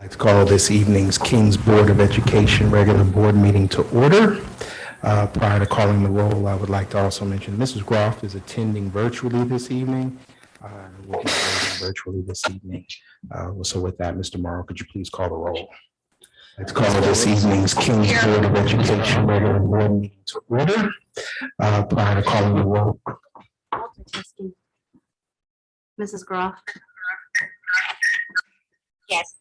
I'd like to call this evening's King's Board of Education regular board meeting to order. Prior to calling the roll, I would like to also mention Mrs. Groff is attending virtually this evening. Will be voting virtually this evening. So with that, Mr. Morrow, could you please call the roll? Let's call this evening's King's Board of Education regular board meeting to order. Prior to calling the roll. Mrs. Groff. Yes.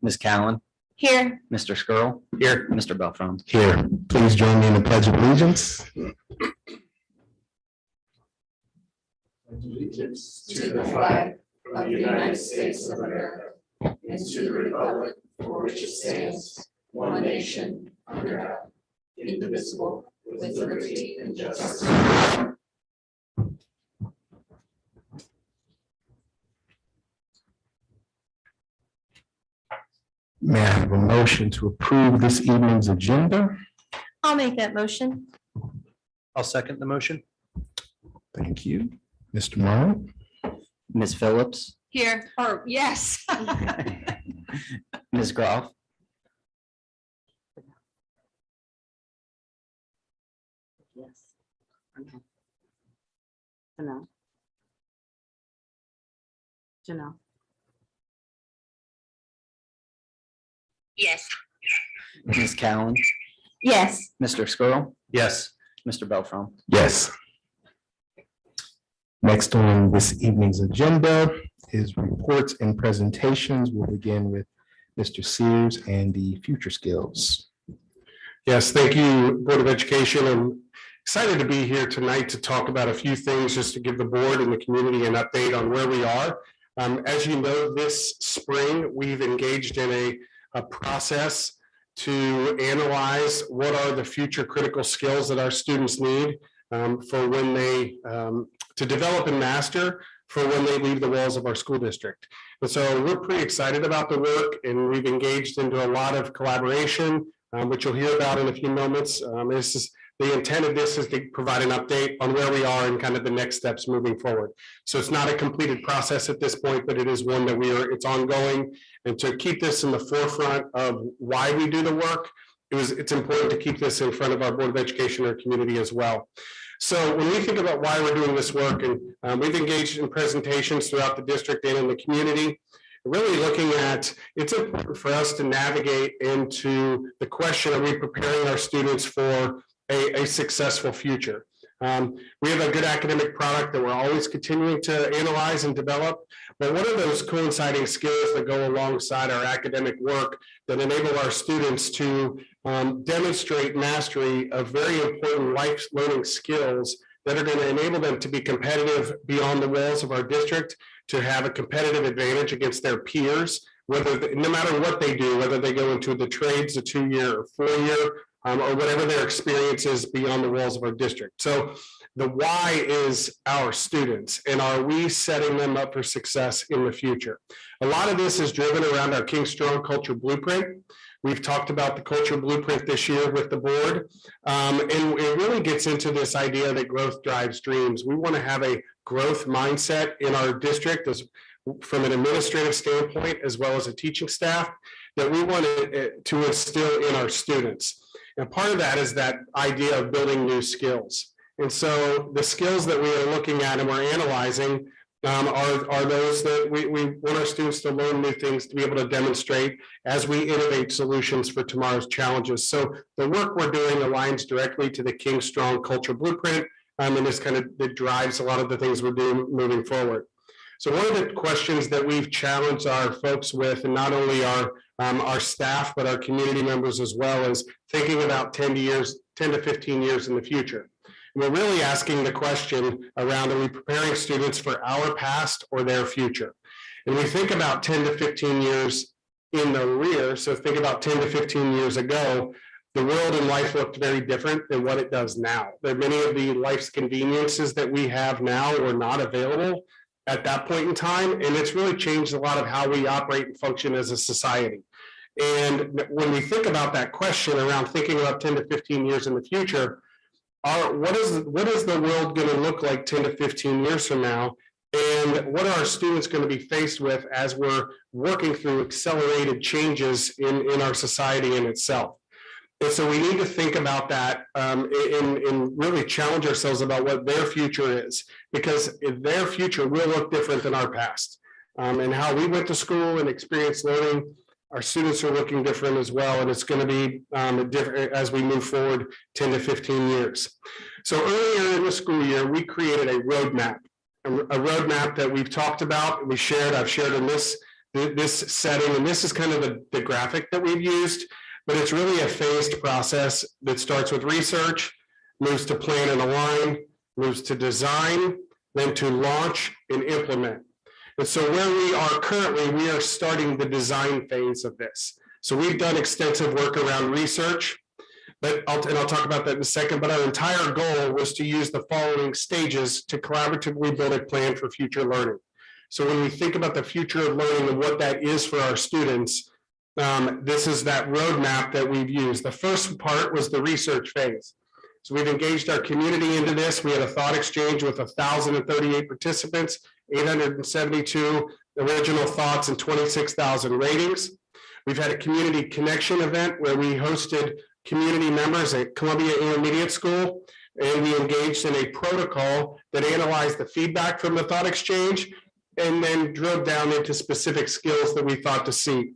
Ms. Cowan. Here. Mr. Skrull. Here. Mr. Beltran. Here. Please join me in the Pledge of Allegiance. Allegiance to the flag of the United States of America and to the republic for which it stands, one nation, under God, indivisible, with liberty and justice. May I have a motion to approve this evening's agenda? I'll make that motion. I'll second the motion. Thank you. Mr. Morrow? Ms. Phillips. Here. Or yes. Ms. Groff. Yes. Janelle. Janelle. Yes. Ms. Cowan. Yes. Mr. Skrull. Yes. Mr. Beltran. Yes. Next on this evening's agenda is reports and presentations. We'll begin with Mr. Sears and the future skills. Yes, thank you, Board of Education. I'm excited to be here tonight to talk about a few things, just to give the board and the community an update on where we are. As you know, this spring, we've engaged in a process to analyze what are the future critical skills that our students need for when they, to develop and master for when they leave the walls of our school district. And so we're pretty excited about the work, and we've engaged into a lot of collaboration, which you'll hear about in a few moments. The intent of this is to provide an update on where we are and kind of the next steps moving forward. So it's not a completed process at this point, but it is one that it's ongoing. And to keep this in the forefront of why we do the work, it's important to keep this in front of our Board of Education or community as well. So when we think about why we're doing this work, and we've engaged in presentations throughout the district and in the community, really looking at, it's important for us to navigate into the question, are we preparing our students for a successful future? We have a good academic product that we're always continuing to analyze and develop, but what are those coinciding skills that go alongside our academic work that enable our students to demonstrate mastery of very important life learning skills that are going to enable them to be competitive beyond the walls of our district, to have a competitive advantage against their peers, no matter what they do, whether they go into the trades, a 2-year or 4-year, or whatever their experience is beyond the walls of our district. So the why is our students, and are we setting them up for success in the future? A lot of this is driven around our King Strong Culture Blueprint. We've talked about the culture blueprint this year with the board, and it really gets into this idea that growth drives dreams. We want to have a growth mindset in our district, from an administrative standpoint, as well as a teaching staff, that we want to instill in our students. And part of that is that idea of building new skills. And so the skills that we are looking at and we're analyzing are those that we want our students to learn new things, to be able to demonstrate as we innovate solutions for tomorrow's challenges. So the work we're doing aligns directly to the King Strong Culture Blueprint, and this kind of that drives a lot of the things we're doing moving forward. So one of the questions that we've challenged our folks with, and not only our staff, but our community members as well, is thinking about 10 to 15 years in the future. And we're really asking the question around, are we preparing students for our past or their future? And we think about 10 to 15 years in the rear, so think about 10 to 15 years ago, the world and life looked very different than what it does now. That many of the life's conveniences that we have now were not available at that point in time, and it's really changed a lot of how we operate and function as a society. And when we think about that question around thinking about 10 to 15 years in the future, what is the world going to look like 10 to 15 years from now? And what are our students going to be faced with as we're working through accelerated changes in our society in itself? And so we need to think about that and really challenge ourselves about what their future is, because their future will look different than our past. And how we went to school and experienced learning, our students are looking different as well, and it's going to be different as we move forward 10 to 15 years. So earlier in the school year, we created a roadmap that we've talked about, I've shared in this setting, and this is kind of the graphic that we've used, but it's really a phased process that starts with research, moves to plan and align, moves to design, then to launch and implement. And so where we are currently, we are starting the design phase of this. So we've done extensive work around research, but I'll talk about that in a second, but our entire goal was to use the following stages to collaboratively build a plan for future learning. So when we think about the future of learning and what that is for our students, this is that roadmap that we've used. The first part was the research phase. So we've engaged our community into this. We had a thought exchange with 1,038 participants, 872 original thoughts, and 26,000 ratings. We've had a community connection event where we hosted community members at Columbia Intermediate School, and we engaged in a protocol that analyzed the feedback from the thought exchange and then drilled down into specific skills that we thought to see.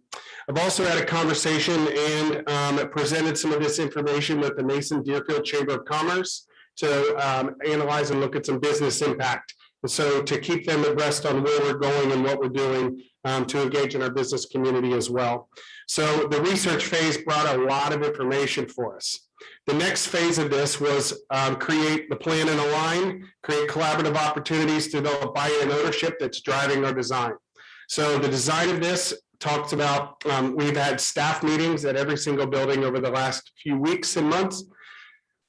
I've also had a conversation and presented some of this information with the Mason-Deerfield Chamber of Commerce to analyze and look at some business impact. And so to keep them abreast on where we're going and what we're doing to engage in our business community as well. So the research phase brought a lot of information for us. The next phase of this was create the plan and align, create collaborative opportunities to develop buy-in and ownership that's driving our design. So the design of this talks about, we've had staff meetings at every single building over the last few weeks and months,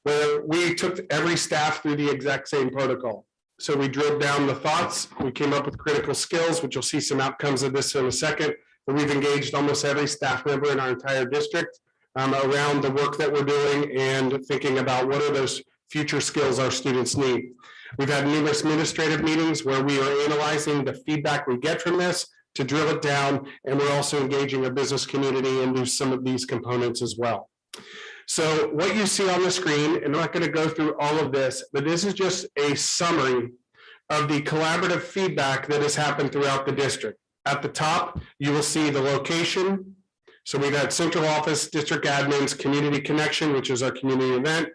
where we took every staff through the exact same protocol. So we drilled down the thoughts, we came up with critical skills, which you'll see some outcomes of this in a second, but we've engaged almost every staff member in our entire district around the work that we're doing and thinking about what are those future skills our students need. We've had numerous administrative meetings where we are analyzing the feedback we get from this to drill it down, and we're also engaging a business community into some of these components as well. So what you see on the screen, and I'm not going to go through all of this, but this is just a summary of the collaborative feedback that has happened throughout the district. At the top, you will see the location. So we've had central office, district admins, community connection, which is our community event,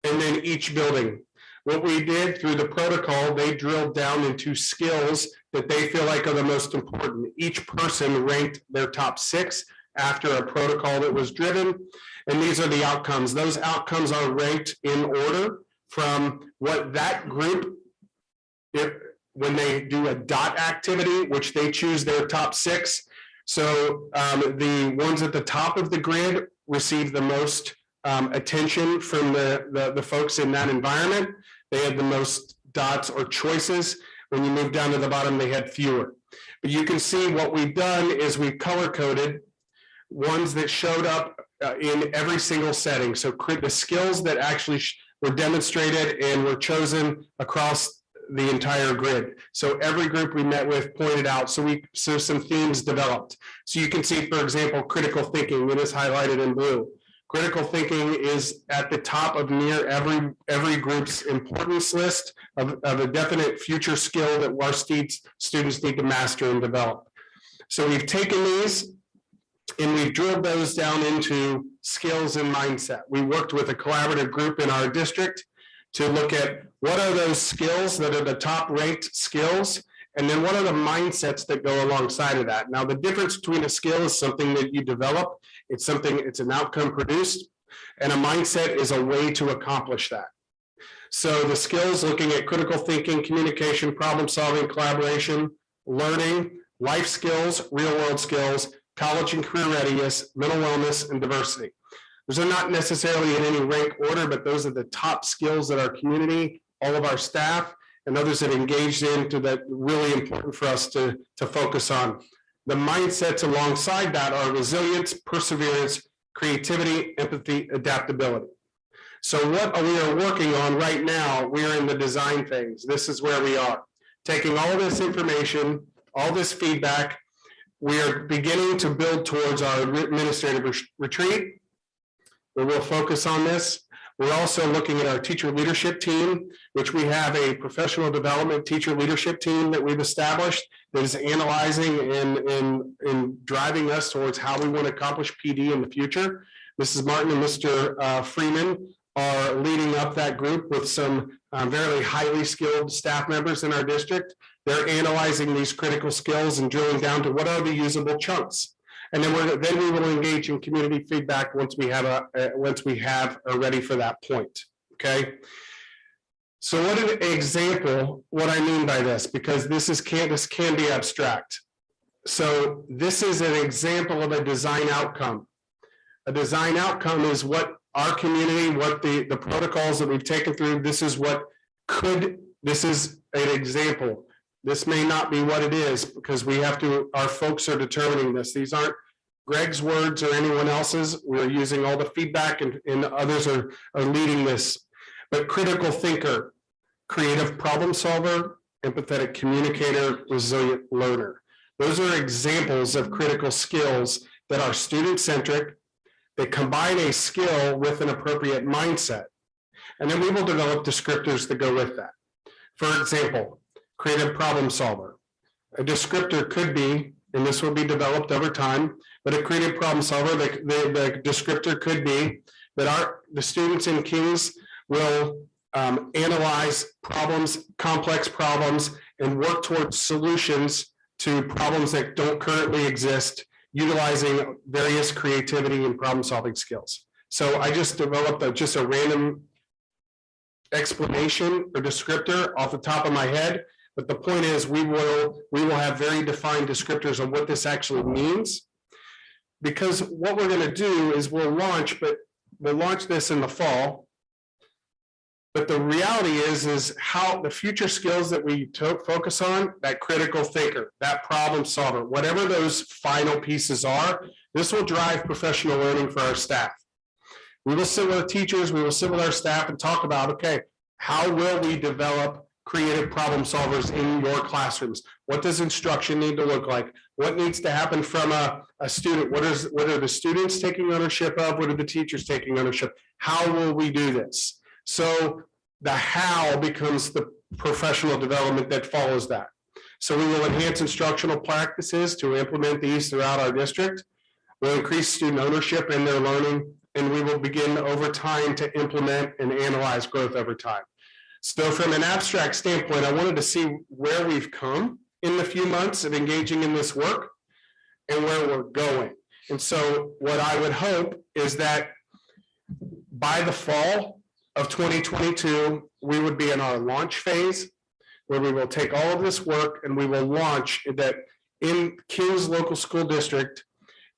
and then each building. What we did through the protocol, they drilled down into skills that they feel like are the most important. Each person ranked their top 6 after a protocol that was driven. And these are the outcomes. Those outcomes are ranked in order from what that group, when they do a dot activity, which they choose their top 6. So the ones at the top of the grid receive the most attention from the folks in that environment. They had the most dots or choices. When you move down to the bottom, they had fewer. But you can see what we've done is we've color-coded ones that showed up in every single setting. So the skills that actually were demonstrated and were chosen across the entire grid. So every group we met with pointed out, so some themes developed. So you can see, for example, critical thinking, that is highlighted in blue. Critical thinking is at the top of near every group's importance list of a definite future skill that our students need to master and develop. So we've taken these and we've drilled those down into skills and mindset. We worked with a collaborative group in our district to look at what are those skills that are the top ranked skills, and then what are the mindsets that go alongside of that. Now, the difference between a skill is something that you develop. It's an outcome produced, and a mindset is a way to accomplish that. So the skills, looking at critical thinking, communication, problem solving, collaboration, learning, life skills, real world skills, college and career readiness, mental wellness, and diversity. Those are not necessarily in any rank order, but those are the top skills that our community, all of our staff, and others that engaged into that really important for us to focus on. The mindsets alongside that are resilience, perseverance, creativity, empathy, adaptability. So what we are working on right now, we are in the design phase. This is where we are. Taking all this information, all this feedback, we are beginning to build towards our administrative retreat, where we'll focus on this. We're also looking at our teacher leadership team, which we have a professional development teacher leadership team that we've established that is analyzing and driving us towards how we want to accomplish PD in the future. Mrs. Martin and Mr. Freeman are leading up that group with some very highly skilled staff members in our district. They're analyzing these critical skills and drilling down to what are the usable chunks. And then we will engage in community feedback once we are ready for that point. Okay. So what an example, what I mean by this, because this can be abstract. So this is an example of a design outcome. A design outcome is what our community, what the protocols that we've taken through, this is an example. This may not be what it is because our folks are determining this. These aren't Greg's words or anyone else's. We're using all the feedback and others are leading this. But critical thinker, creative problem solver, empathetic communicator, resilient learner. Those are examples of critical skills that are student-centric. They combine a skill with an appropriate mindset. And then we will develop descriptors that go with that. For example, creative problem solver. A descriptor could be, and this will be developed over time, but a creative problem solver, the descriptor could be that the students in Kings will analyze problems, complex problems, and work towards solutions to problems that don't currently exist, utilizing various creativity and problem-solving skills. So I just developed just a random explanation or descriptor off the top of my head. But the point is we will have very defined descriptors on what this actually means. Because what we're going to do is we'll launch this in the fall. But the reality is how the future skills that we focus on, that critical thinker, that problem solver, whatever those final pieces are, this will drive professional learning for our staff. We will sit with the teachers, we will sit with our staff and talk about, okay, how will we develop creative problem solvers in your classrooms? What does instruction need to look like? What needs to happen from a student? What are the students taking ownership of? What are the teachers taking ownership? How will we do this? So the how becomes the professional development that follows that. So we will enhance instructional practices to implement these throughout our district. We'll increase student ownership in their learning, and we will begin over time to implement and analyze growth over time. So from an abstract standpoint, I wanted to see where we've come in the few months of engaging in this work and where we're going. And so what I would hope is that by the fall of 2022, we would be in our launch phase where we will take all of this work and we will launch that in Kings Local School District.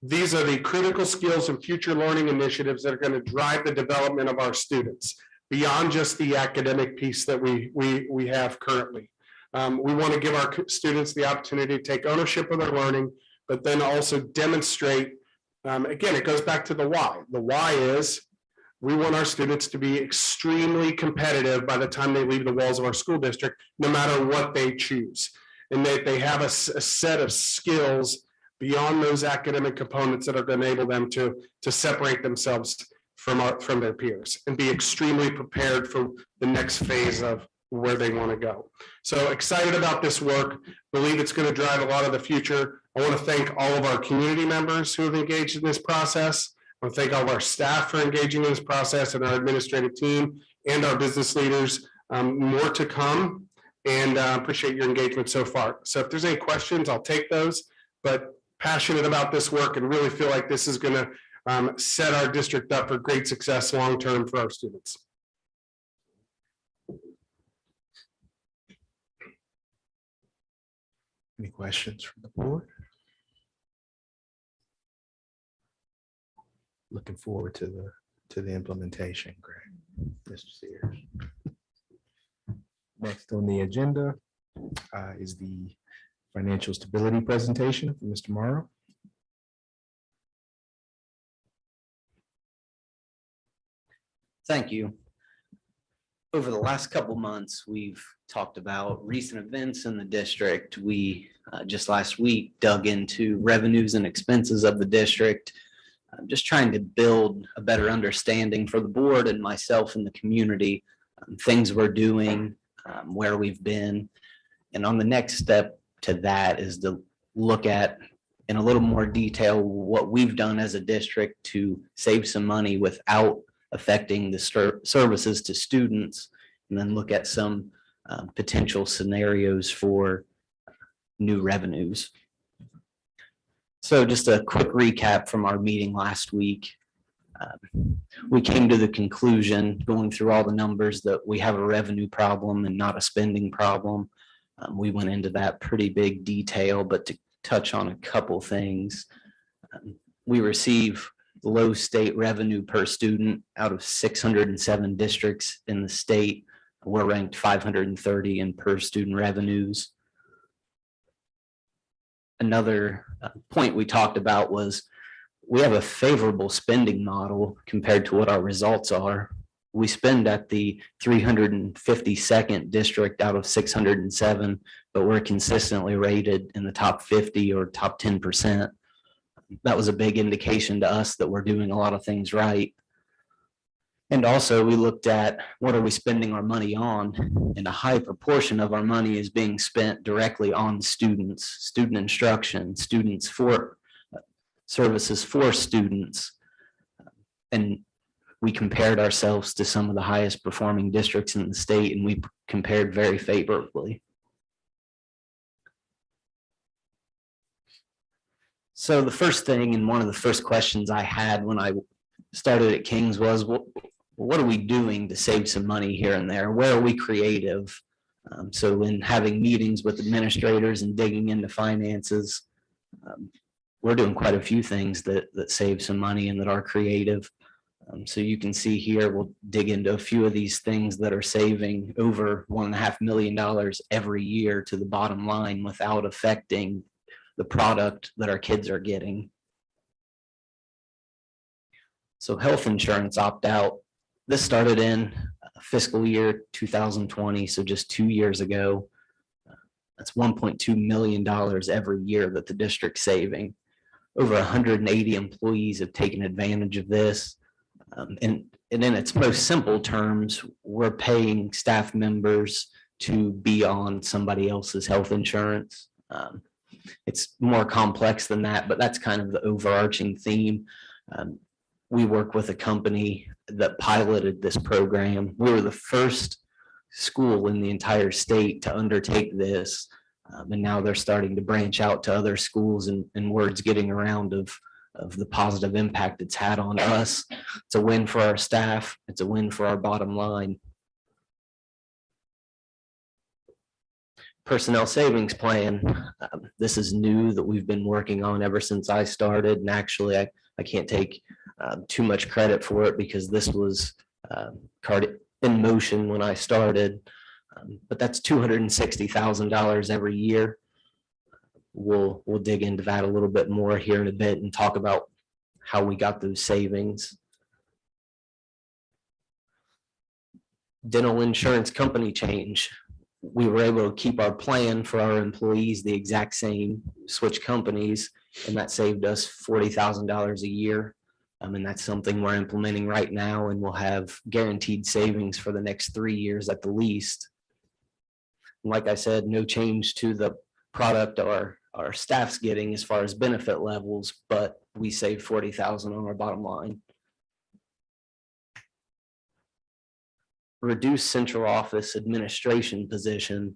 These are the critical skills and future learning initiatives that are going to drive the development of our students beyond just the academic piece that we have currently. We want to give our students the opportunity to take ownership of their learning, but then also demonstrate, again, it goes back to the why. The why is we want our students to be extremely competitive by the time they leave the walls of our school district, no matter what they choose. And that they have a set of skills beyond those academic components that are going to enable them to separate themselves from their peers and be extremely prepared for the next phase of where they want to go. So excited about this work, believe it's going to drive a lot of the future. I want to thank all of our community members who have engaged in this process. I want to thank all of our staff for engaging in this process and our administrative team and our business leaders. More to come, and appreciate your engagement so far. So if there's any questions, I'll take those, but passionate about this work and really feel like this is going to set our district up for great success long-term for our students. Any questions from the board? looking forward to the implementation. Greg, Mr. Sears. Next on the agenda is the financial stability presentation from Mr. Morrow. Thank you. Over the last couple months, we've talked about recent events in the district. We just last week dug into revenues and expenses of the district. I'm just trying to build a better understanding for the board and myself and the community, things we're doing, where we've been. And on the next step to that is to look at in a little more detail what we've done as a district to save some money without affecting the services to students, and then look at some potential scenarios for new revenues. So just a quick recap from our meeting last week. We came to the conclusion, going through all the numbers, that we have a revenue problem and not a spending problem. We went into that pretty big detail, but to touch on a couple things, we receive low state revenue per student. Out of 607 districts in the state, we're ranked 530 in per student revenues. Another point we talked about was we have a favorable spending model compared to what our results are. We spend at the 352nd district out of 607, but we're consistently rated in the top 50 or top 10%. That was a big indication to us that we're doing a lot of things right. And also we looked at what are we spending our money on, and a high proportion of our money is being spent directly on students, student instruction, students for services for students. And we compared ourselves to some of the highest performing districts in the state, and we compared very favorably. So the first thing, and one of the first questions I had when I started at King's was, what are we doing to save some money here and there? Where are we creative? So in having meetings with administrators and digging into finances, we're doing quite a few things that save some money and that are creative. So you can see here, we'll dig into a few of these things that are saving over $1.5 million every year to the bottom line without affecting the product that our kids are getting. So health insurance opt-out, this started in fiscal year 2020, so just 2 years ago. That's $1.2 million every year that the district's saving. Over 180 employees have taken advantage of this. And in its most simple terms, we're paying staff members to be on somebody else's health insurance. It's more complex than that, but that's kind of the overarching theme. We work with a company that piloted this program. We were the first school in the entire state to undertake this. And now they're starting to branch out to other schools, and word's getting around of the positive impact it's had on us. It's a win for our staff. It's a win for our bottom line. Personnel savings plan. This is new that we've been working on ever since I started. And actually, I can't take too much credit for it because this was in motion when I started. But that's $260,000 every year. We'll dig into that a little bit more here in a bit and talk about how we got those savings. Dental insurance company change. We were able to keep our plan for our employees the exact same, switch companies, and that saved us $40,000 a year. And that's something we're implementing right now, and we'll have guaranteed savings for the next 3 years at the least. Like I said, no change to the product our staff's getting as far as benefit levels, but we save $40,000 on our bottom line. Reduce central office administration position.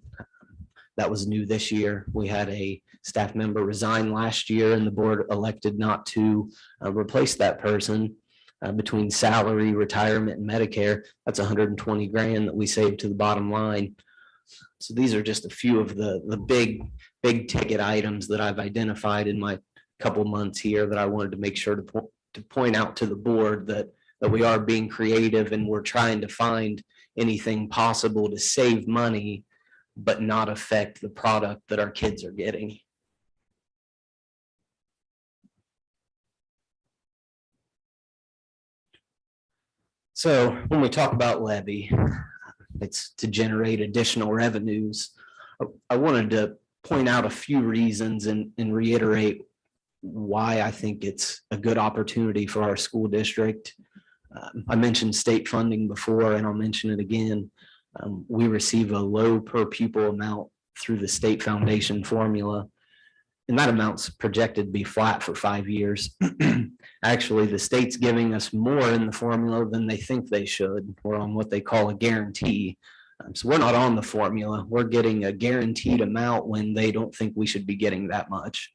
That was new this year. We had a staff member resign last year, and the board elected not to replace that person. Between salary, retirement, and Medicare, that's 120 grand that we saved to the bottom line. So these are just a few of the big ticket items that I've identified in my couple months here that I wanted to make sure to point out to the board that we are being creative and we're trying to find anything possible to save money, but not affect the product that our kids are getting. So when we talk about levy, it's to generate additional revenues. I wanted to point out a few reasons and reiterate why I think it's a good opportunity for our school district. I mentioned state funding before, and I'll mention it again. We receive a low per pupil amount through the state foundation formula, and that amount's projected to be flat for 5 years. Actually, the state's giving us more in the formula than they think they should. We're on what they call a guarantee. So we're not on the formula. We're getting a guaranteed amount when they don't think we should be getting that much.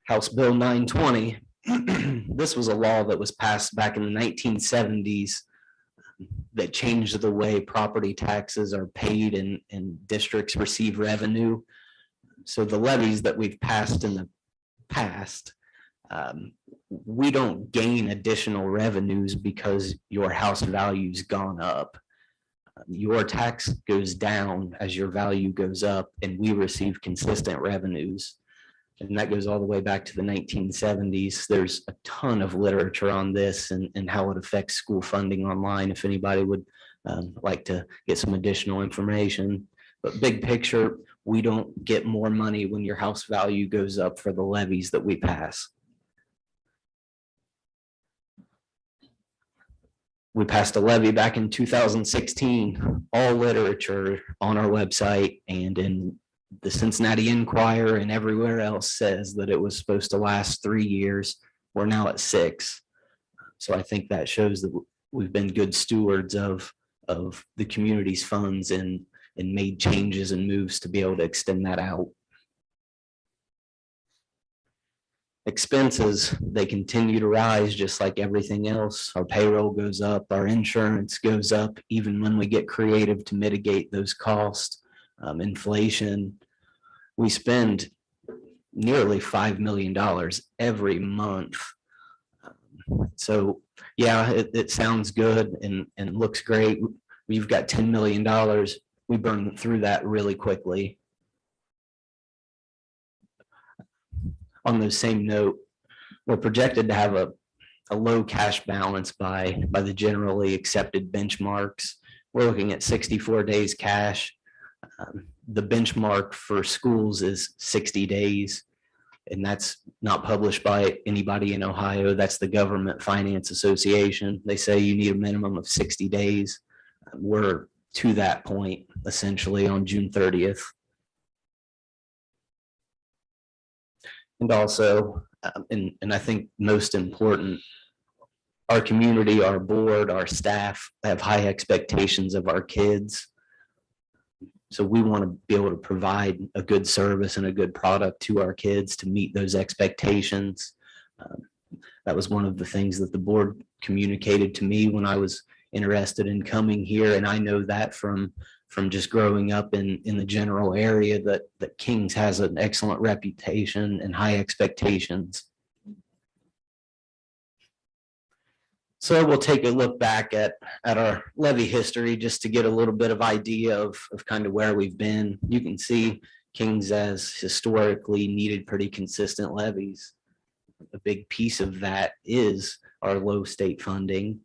House Bill 920. This was a law that was passed back in the 1970s that changed the way property taxes are paid and districts receive revenue. So the levies that we've passed in the past, we don't gain additional revenues because your house value's gone up. Your tax goes down as your value goes up, and we receive consistent revenues. And that goes all the way back to the 1970s. There's a ton of literature on this and how it affects school funding online, if anybody would like to get some additional information. But big picture, we don't get more money when your house value goes up for the levies that we pass. We passed a levy back in 2016, all literature on our website and in the Cincinnati Enquirer and everywhere else says that it was supposed to last 3 years. We're now at 6. So I think that shows that we've been good stewards of the community's funds and made changes and moves to be able to extend that out. Expenses, they continue to rise just like everything else. Our payroll goes up, our insurance goes up, even when we get creative to mitigate those costs. Inflation, we spend nearly $5 million every month. So yeah, it sounds good and looks great. We've got $10 million. We burn through that really quickly. On the same note, we're projected to have a low cash balance by the generally accepted benchmarks. We're looking at 64 days cash. The benchmark for schools is 60 days, and that's not published by anybody in Ohio. That's the Government Finance Association. They say you need a minimum of 60 days. We're to that point essentially on June 30th. And also, and I think most important, our community, our board, our staff have high expectations of our kids. So we want to be able to provide a good service and a good product to our kids to meet those expectations. That was one of the things that the board communicated to me when I was interested in coming here. And I know that from just growing up in the general area that Kings has an excellent reputation and high expectations. So we'll take a look back at our levy history just to get a little bit of idea of kind of where we've been. You can see Kings has historically needed pretty consistent levies. A big piece of that is our low state funding.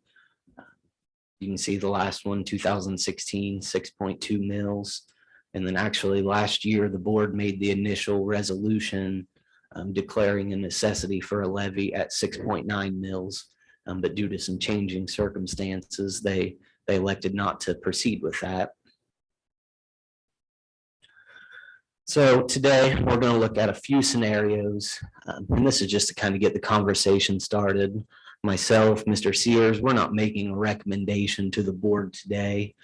You can see the last one, 2016, 6.2 mils. And then actually last year, the board made the initial resolution declaring a necessity for a levy at 6.9 mils. But due to some changing circumstances, they elected not to proceed with that. So today we're going to look at a few scenarios, and this is just to kind of get the conversation started. Myself, Mr. Sears, we're not making a recommendation to the board today.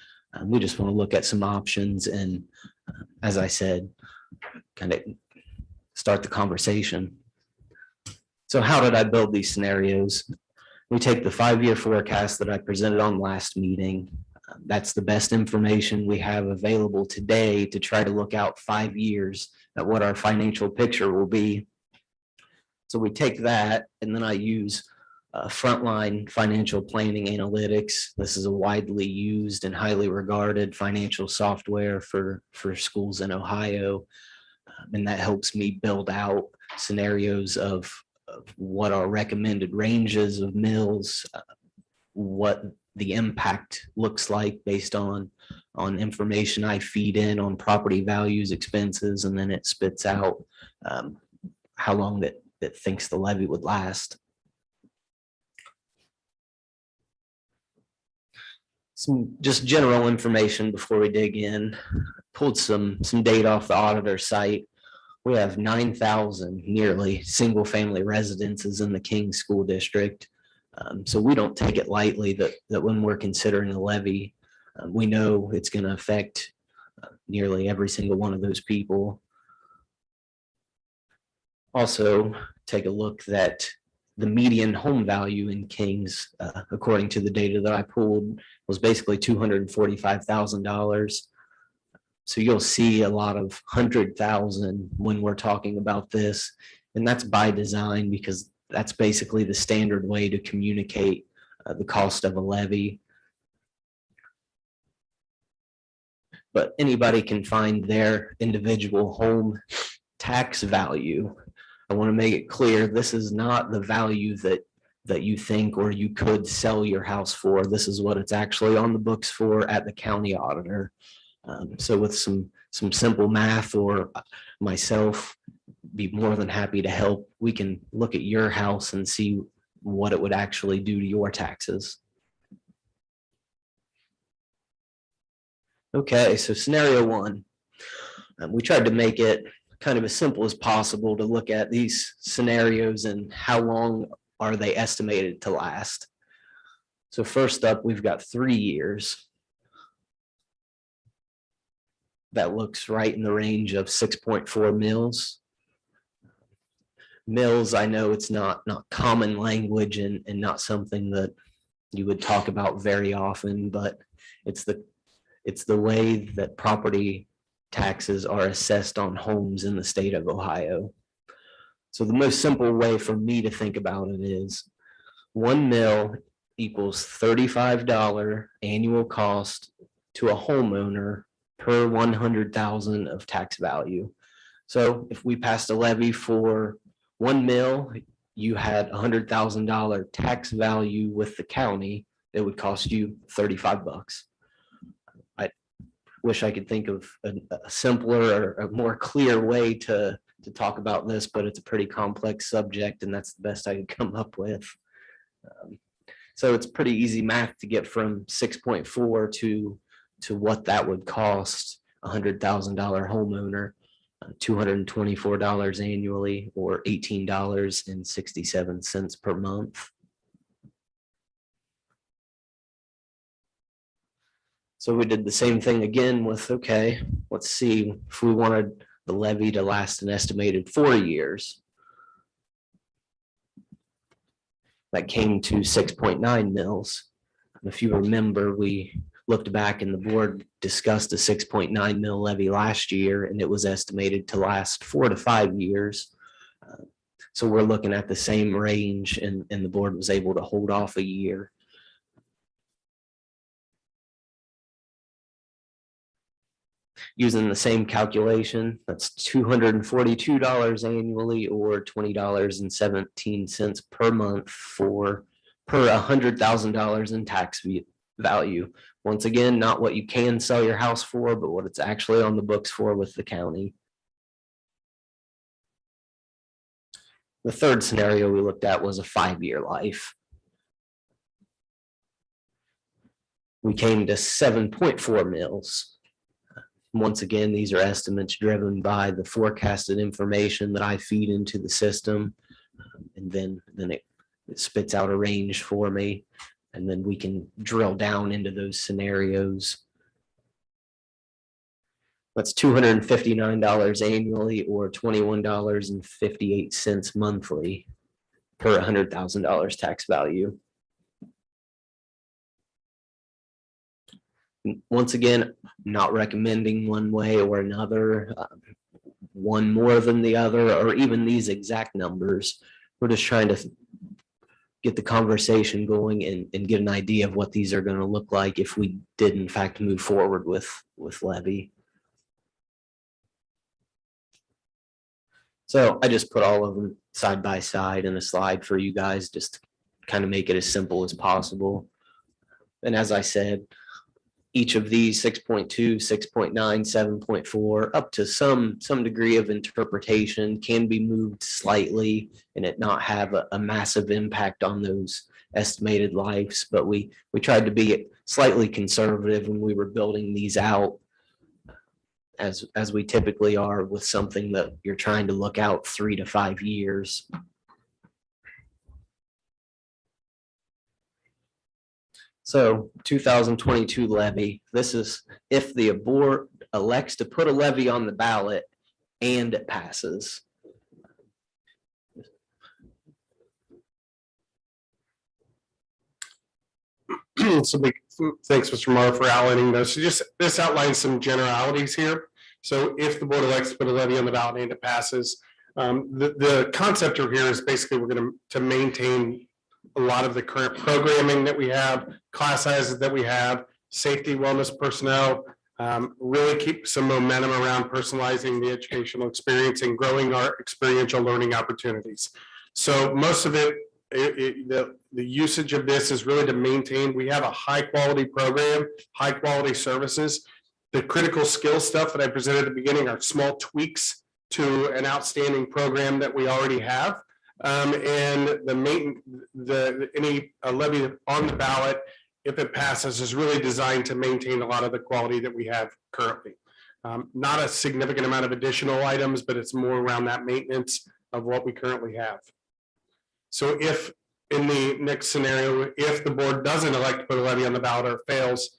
We just want to look at some options and, as I said, kind of start the conversation. So how did I build these scenarios? We take the 5-year forecast that I presented on last meeting. That's the best information we have available today to try to look out 5 years at what our financial picture will be. So we take that and then I use Frontline Financial Planning Analytics. This is a widely used and highly regarded financial software for schools in Ohio. And that helps me build out scenarios of what are recommended ranges of mills, what the impact looks like based on information I feed in on property values, expenses, and then it spits out how long that thinks the levy would last. Some just general information before we dig in. Pulled some data off the auditor site. We have 9,000 nearly single family residences in the King School District. So we don't take it lightly that when we're considering a levy, we know it's going to affect nearly every single one of those people. Also, take a look that the median home value in Kings, according to the data that I pulled, was basically $245,000. So you'll see a lot of 100,000 when we're talking about this, and that's by design because that's basically the standard way to communicate the cost of a levy. But anybody can find their individual home tax value. I want to make it clear, this is not the value that you think or you could sell your house for. This is what it's actually on the books for at the county auditor. So with some simple math, or myself be more than happy to help, we can look at your house and see what it would actually do to your taxes. Okay, so scenario one, we tried to make it kind of as simple as possible to look at these scenarios and how long are they estimated to last. So first up, we've got 3 years. That looks right in the range of 6.4 mils. Mils, I know it's not common language and not something that you would talk about very often, but it's the way that property taxes are assessed on homes in the state of Ohio. So the most simple way for me to think about it is 1 mil equals $35 annual cost to a homeowner per 100,000 of tax value. So if we passed a levy for 1 mil, you had $100,000 tax value with the county, it would cost you $35. Wish I could think of a simpler or a more clear way to talk about this, but it's a pretty complex subject and that's the best I could come up with. So it's pretty easy math to get from 6.4 to what that would cost a $100,000 homeowner, $224 annually, or $18.67 per month. So we did the same thing again with, okay, let's see if we wanted the levy to last an estimated 4 years. That came to 6.9 mils. If you remember, we looked back and the board discussed a 6.9 mil levy last year, and it was estimated to last 4 to 5 years. So we're looking at the same range, and the board was able to hold off a year. Using the same calculation, that's $242 annually, or $20.17 per month per $100,000 in tax value. Once again, not what you can sell your house for, but what it's actually on the books for with the county. The third scenario we looked at was a 5-year life. We came to 7.4 mils. Once again, these are estimates driven by the forecasted information that I feed into the system, and then it spits out a range for me, and then we can drill down into those scenarios. That's $259 annually, or $21.58 monthly per $100,000 tax value. Once again, not recommending one way or another, one more than the other, or even these exact numbers. we're just trying to get the conversation going and get an idea of what these are going to look like if we did in fact move forward with Levy. So I just put all of them side by side in a slide for you guys, just to kind of make it as simple as possible. And as I said, each of these 6.2, 6.9, 7.4, up to some degree of interpretation can be moved slightly and it not have a massive impact on those estimated lives. But we tried to be slightly conservative when we were building these out, as we typically are with something that you're trying to look out 3 to 5 years. So 2022 levy, this is if the board elects to put a levy on the ballot and it passes. So thanks, Mr. Morrow, for outlining those. So just this outlines some generalities here. So if the board elects to put a levy on the ballot and it passes, the concept here is basically we're going to maintain a lot of the current programming that we have, class sizes that we have, safety, wellness personnel, really keep some momentum around personalizing the educational experience and growing our experiential learning opportunities. So most of it, the usage of this is really to maintain, we have a high quality program, high quality services. The critical skill stuff that I presented at the beginning are small tweaks to an outstanding program that we already have. And any levy on the ballot, if it passes, is really designed to maintain a lot of the quality that we have currently. Not a significant amount of additional items, but it's more around that maintenance of what we currently have. So if in the next scenario, if the board doesn't elect to put a levy on the ballot or fails,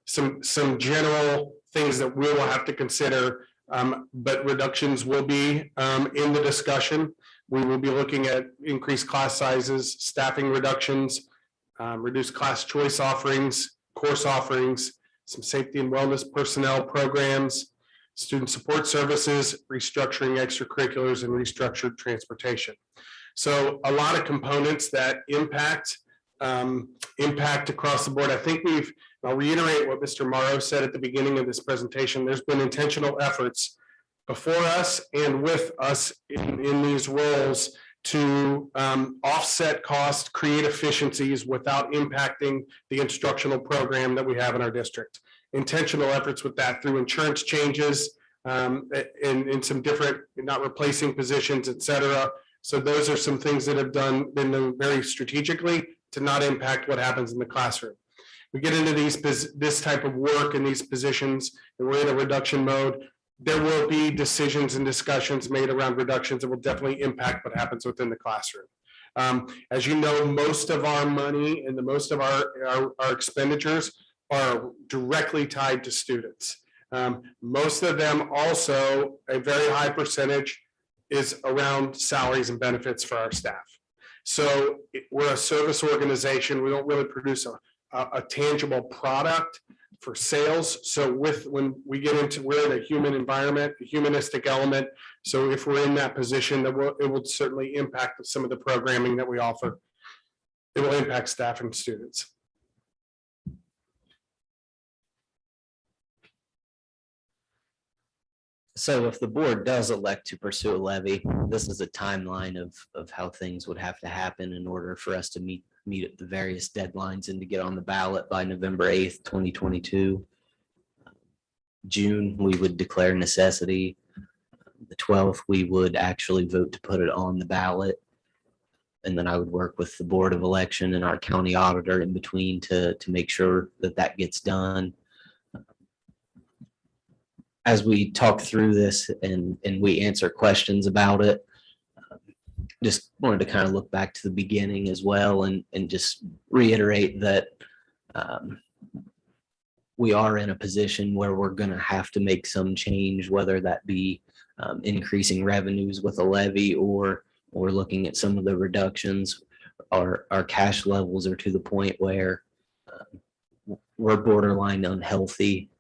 some general things that we will have to consider, but reductions will be in the discussion. We will be looking at increased class sizes, staffing reductions, reduced class choice offerings, course offerings, some safety and wellness personnel programs, student support services, restructuring extracurriculars, and restructured transportation. So a lot of components that impact across the board. I think I'll reiterate what Mr. Morrow said at the beginning of this presentation. There's been intentional efforts before us and with us in these roles to offset costs, create efficiencies without impacting the instructional program that we have in our district. Intentional efforts with that through insurance changes and some different, not replacing positions, et cetera. So those are some things that have been done very strategically to not impact what happens in the classroom. We get into this type of work and these positions, and we're in a reduction mode. There will be decisions and discussions made around reductions that will definitely impact what happens within the classroom. As you know, most of our money and most of our expenditures are directly tied to students. Most of them also, a very high percentage, is around salaries and benefits for our staff. So we're a service organization. We don't really produce a tangible product for sales. So when we get into, we're in a human environment, a humanistic element. So if we're in that position, it will certainly impact some of the programming that we offer. It will impact staff and students. So if the board does elect to pursue a levy, this is a timeline of how things would have to happen in order for us to meet the various deadlines and to get on the ballot by November 8th, 2022. June, we would declare necessity. The 12th, we would actually vote to put it on the ballot. And then I would work with the Board of Election and our county auditor in between to make sure that gets done. As we talk through this and we answer questions about it, just wanted to kind of look back to the beginning as well and just reiterate that we are in a position where we're going to have to make some change, whether that be increasing revenues with a levy or looking at some of the reductions. Our cash levels are to the point where we're borderline unhealthy.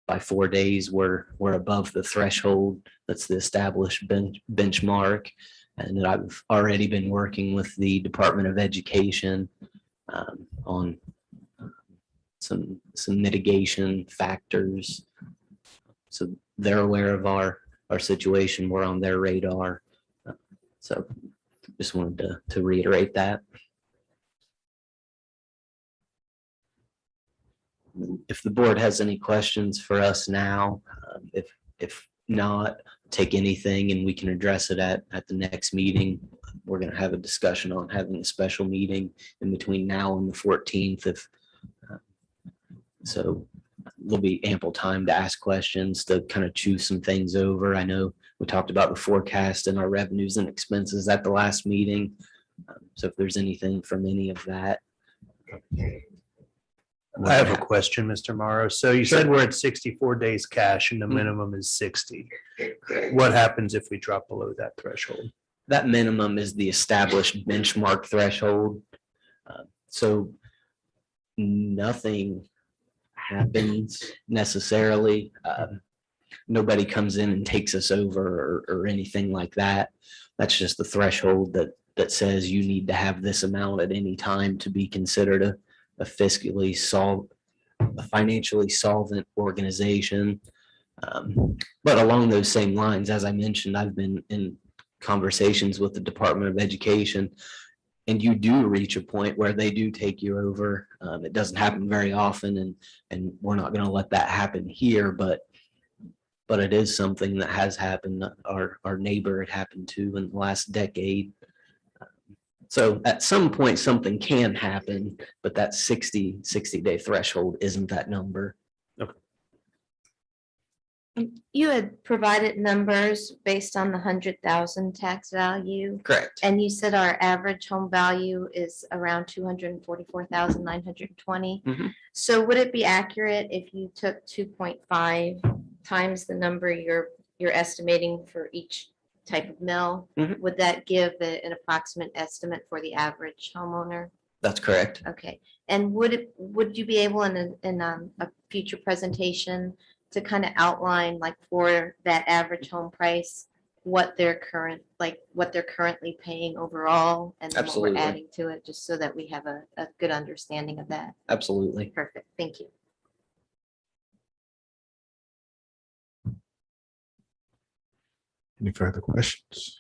By 4 days, we're above the threshold. That's the established benchmark. And I've already been working with the Department of Education on some mitigation factors. So they're aware of our situation. We're on their radar. So just wanted to reiterate that. If the board has any questions for us now, if not, take anything and we can address it at the next meeting. We're going to have a discussion on having a special meeting in between now and the 14th. So there'll be ample time to ask questions, to kind of choose some things over. I know we talked about the forecast and our revenues and expenses at the last meeting. So if there's anything from any of that. I have a question, Mr. Morrow. So you said we're at 64 days cash and the minimum is 60. What happens if we drop below that threshold? That minimum is the established benchmark threshold. So nothing happens necessarily. Nobody comes in and takes us over or anything like that. That's just the threshold that says you need to have this amount at any time to be considered a financially solvent organization. But along those same lines, as I mentioned, I've been in conversations with the Department of Education, and you do reach a point where they do take you over. It doesn't happen very often, and we're not going to let that happen here, but it is something that has happened. Our neighbor it happened to in the last decade. So at some point, something can happen, but that 60-day threshold isn't that number. You had provided numbers based on the 100,000 tax value, Correct. and you said our average home value is around 244,920. Mhm. So would it be accurate if you took 2.5 times the number you're estimating for each type of mill? Mhm. Would that give an approximate estimate for the average homeowner? That's correct. Okay, and would you be able in a future presentation to kind of outline, like, for that average home price, what they're currently paying overall, and then what we're Absolutely. adding to it, just so that we have a good understanding of that? Absolutely. Perfect, thank you. Any further questions?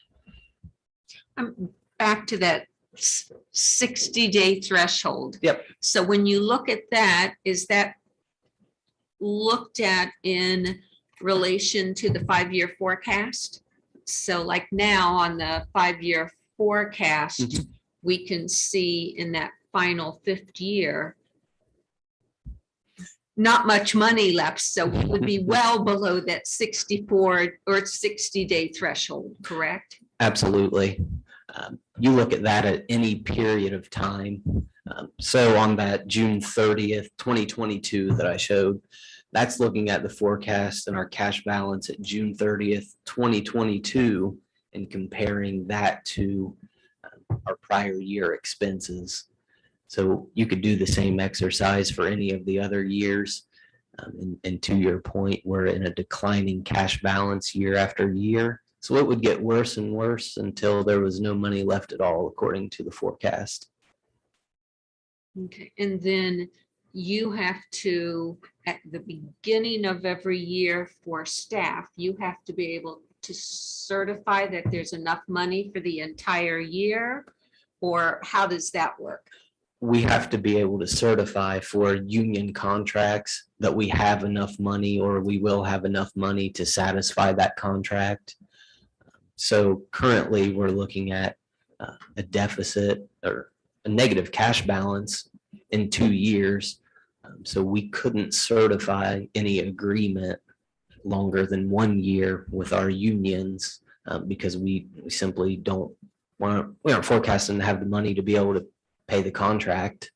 Back to that 60-day threshold. Yep. So when you look at that, is that looked at in relation to the 5-year forecast? So like now on the 5-year forecast, Mhm. we can see in that final 5th year, not much money left. So we would be well below that 64 or 60-day threshold, correct? Absolutely. You look at that at any period of time. So on that June 30th, 2022 that I showed, that's looking at the forecast and our cash balance at June 30th, 2022, and comparing that to our prior year expenses. So you could do the same exercise for any of the other years. And to your point, we're in a declining cash balance year after year. So it would get worse and worse until there was no money left at all, according to the forecast. Okay, and then you have to, at the beginning of every year for staff, you have to be able to certify that there's enough money for the entire year, or how does that work? We have to be able to certify for union contracts that we have enough money, or we will have enough money to satisfy that contract. So currently we're looking at a deficit or a negative cash balance in 2 years. So we couldn't certify any agreement longer than 1 year with our unions because we simply we aren't forecasting to have the money to be able to pay the contract.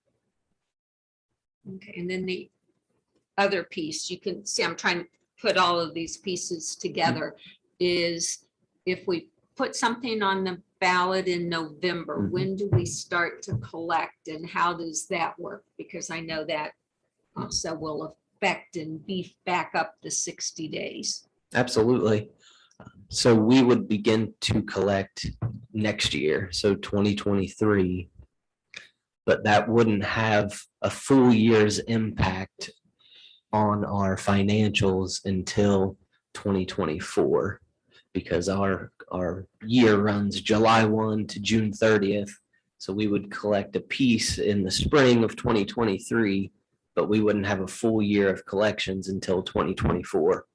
Okay, and then the other piece, you can see, I'm trying to put all of these pieces together, is if we put something on the ballot in November, Mhm. when do we start to collect, and how does that work? Because I know that also will affect and beef back up the 60 days. Absolutely. So we would begin to collect next year, so 2023. But that wouldn't have a full year's impact on our financials until 2024. Because our year runs July 1 to June 30th. So we would collect a piece in the spring of 2023, but we wouldn't have a full year of collections until 2024.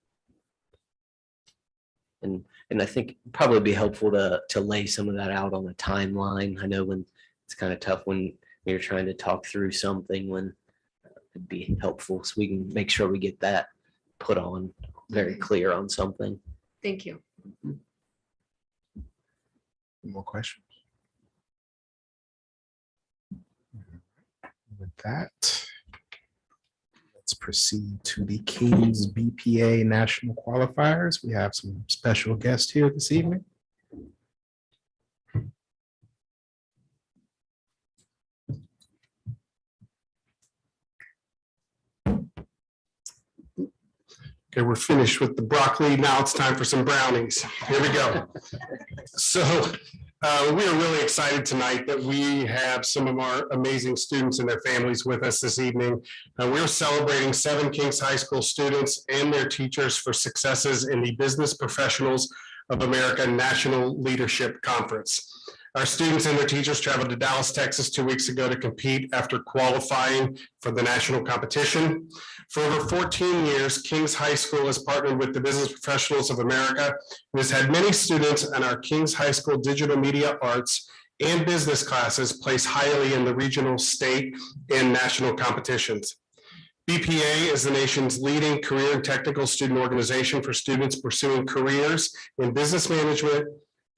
And I think it'd probably be helpful to lay some of that out on a timeline. I know when it's kind of tough when you're trying to talk through something, when it'd be helpful so we can make sure we get that put on very clear on something. Thank you. More questions? With that, let's proceed to the King's BPA National Qualifiers. We have some special guests here this evening. Okay, we're finished with the broccoli. Now it's time for some brownies. Here we go. So we are really excited tonight that we have some of our amazing students and their families with us this evening. We're celebrating 7 Kings High School students and their teachers for successes in the Business Professionals of America National Leadership Conference. Our students and their teachers traveled to Dallas, Texas 2 weeks ago to compete after qualifying for the national competition. For over 14 years, Kings High School has partnered with the Business Professionals of America and has had many students in our Kings High School Digital Media Arts and business classes place highly in the regional, state, and national competitions. BPA is the nation's leading career and technical student organization for students pursuing careers in business management,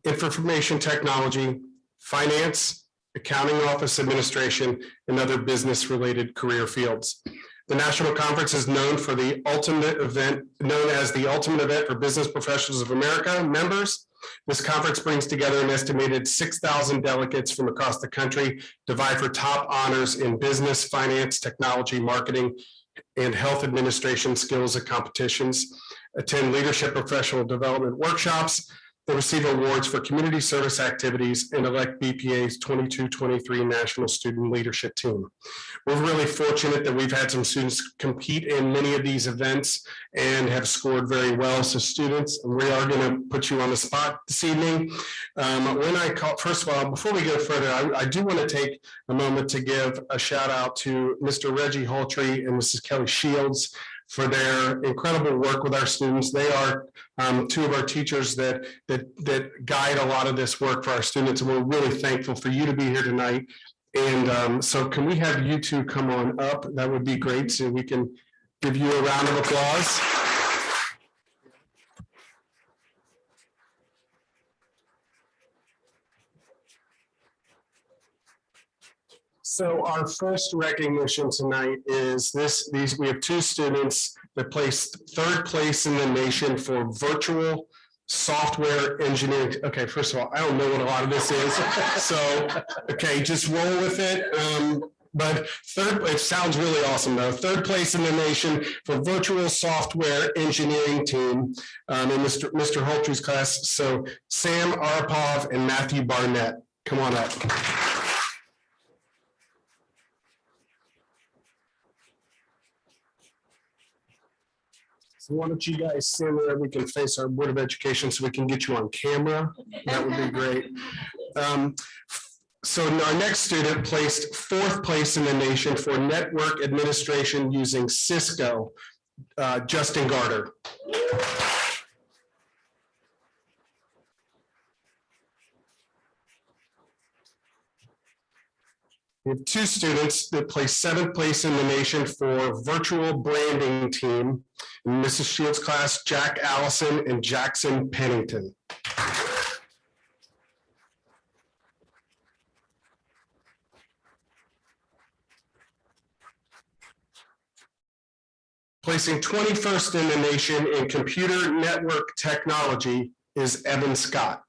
information technology, finance, accounting office administration, and other business-related career fields. The national conference is known for the ultimate event, known as the ultimate event for Business Professionals of America members. This conference brings together an estimated 6,000 delegates from across the country to vie for top honors in business, finance, technology, marketing, and health administration skills and competitions, attend leadership professional development workshops, they receive awards for community service activities, and elect BPA's 22-23 National Student Leadership Team. We're really fortunate that we've had some students compete in many of these events and have scored very well. So students, we are going to put you on the spot this evening. First of all, before we go further, I do want to take a moment to give a shout out to Mr. Reggie Holtry and Mrs. Kelly Shields for their incredible work with our students. They are 2 of our teachers that guide a lot of this work for our students, and we're really thankful for you to be here tonight. And so can we have you 2 come on up? That would be great, so we can give you a round of applause. So our first recognition tonight is we have 2 students that placed 3rd place in the nation for virtual software engineering. Okay, first of all, I don't know what a lot of this is. So, okay, just roll with it. But it sounds really awesome though. 3rd place in the nation for virtual software engineering team in Mr. Holtry's class. So Sam Arapov and Matthew Barnett, come on up. So why don't you guys stand there, we can face our Board of Education so we can get you on camera. That would be great. So our next student placed 4th place in the nation for network administration using Cisco, Justin Garter. We have 2 students that placed 7th place in the nation for virtual branding team in Mrs. Shields' class, Jack Allison and Jackson Pennington. Placing 21st in the nation in computer network technology is Evan Scott.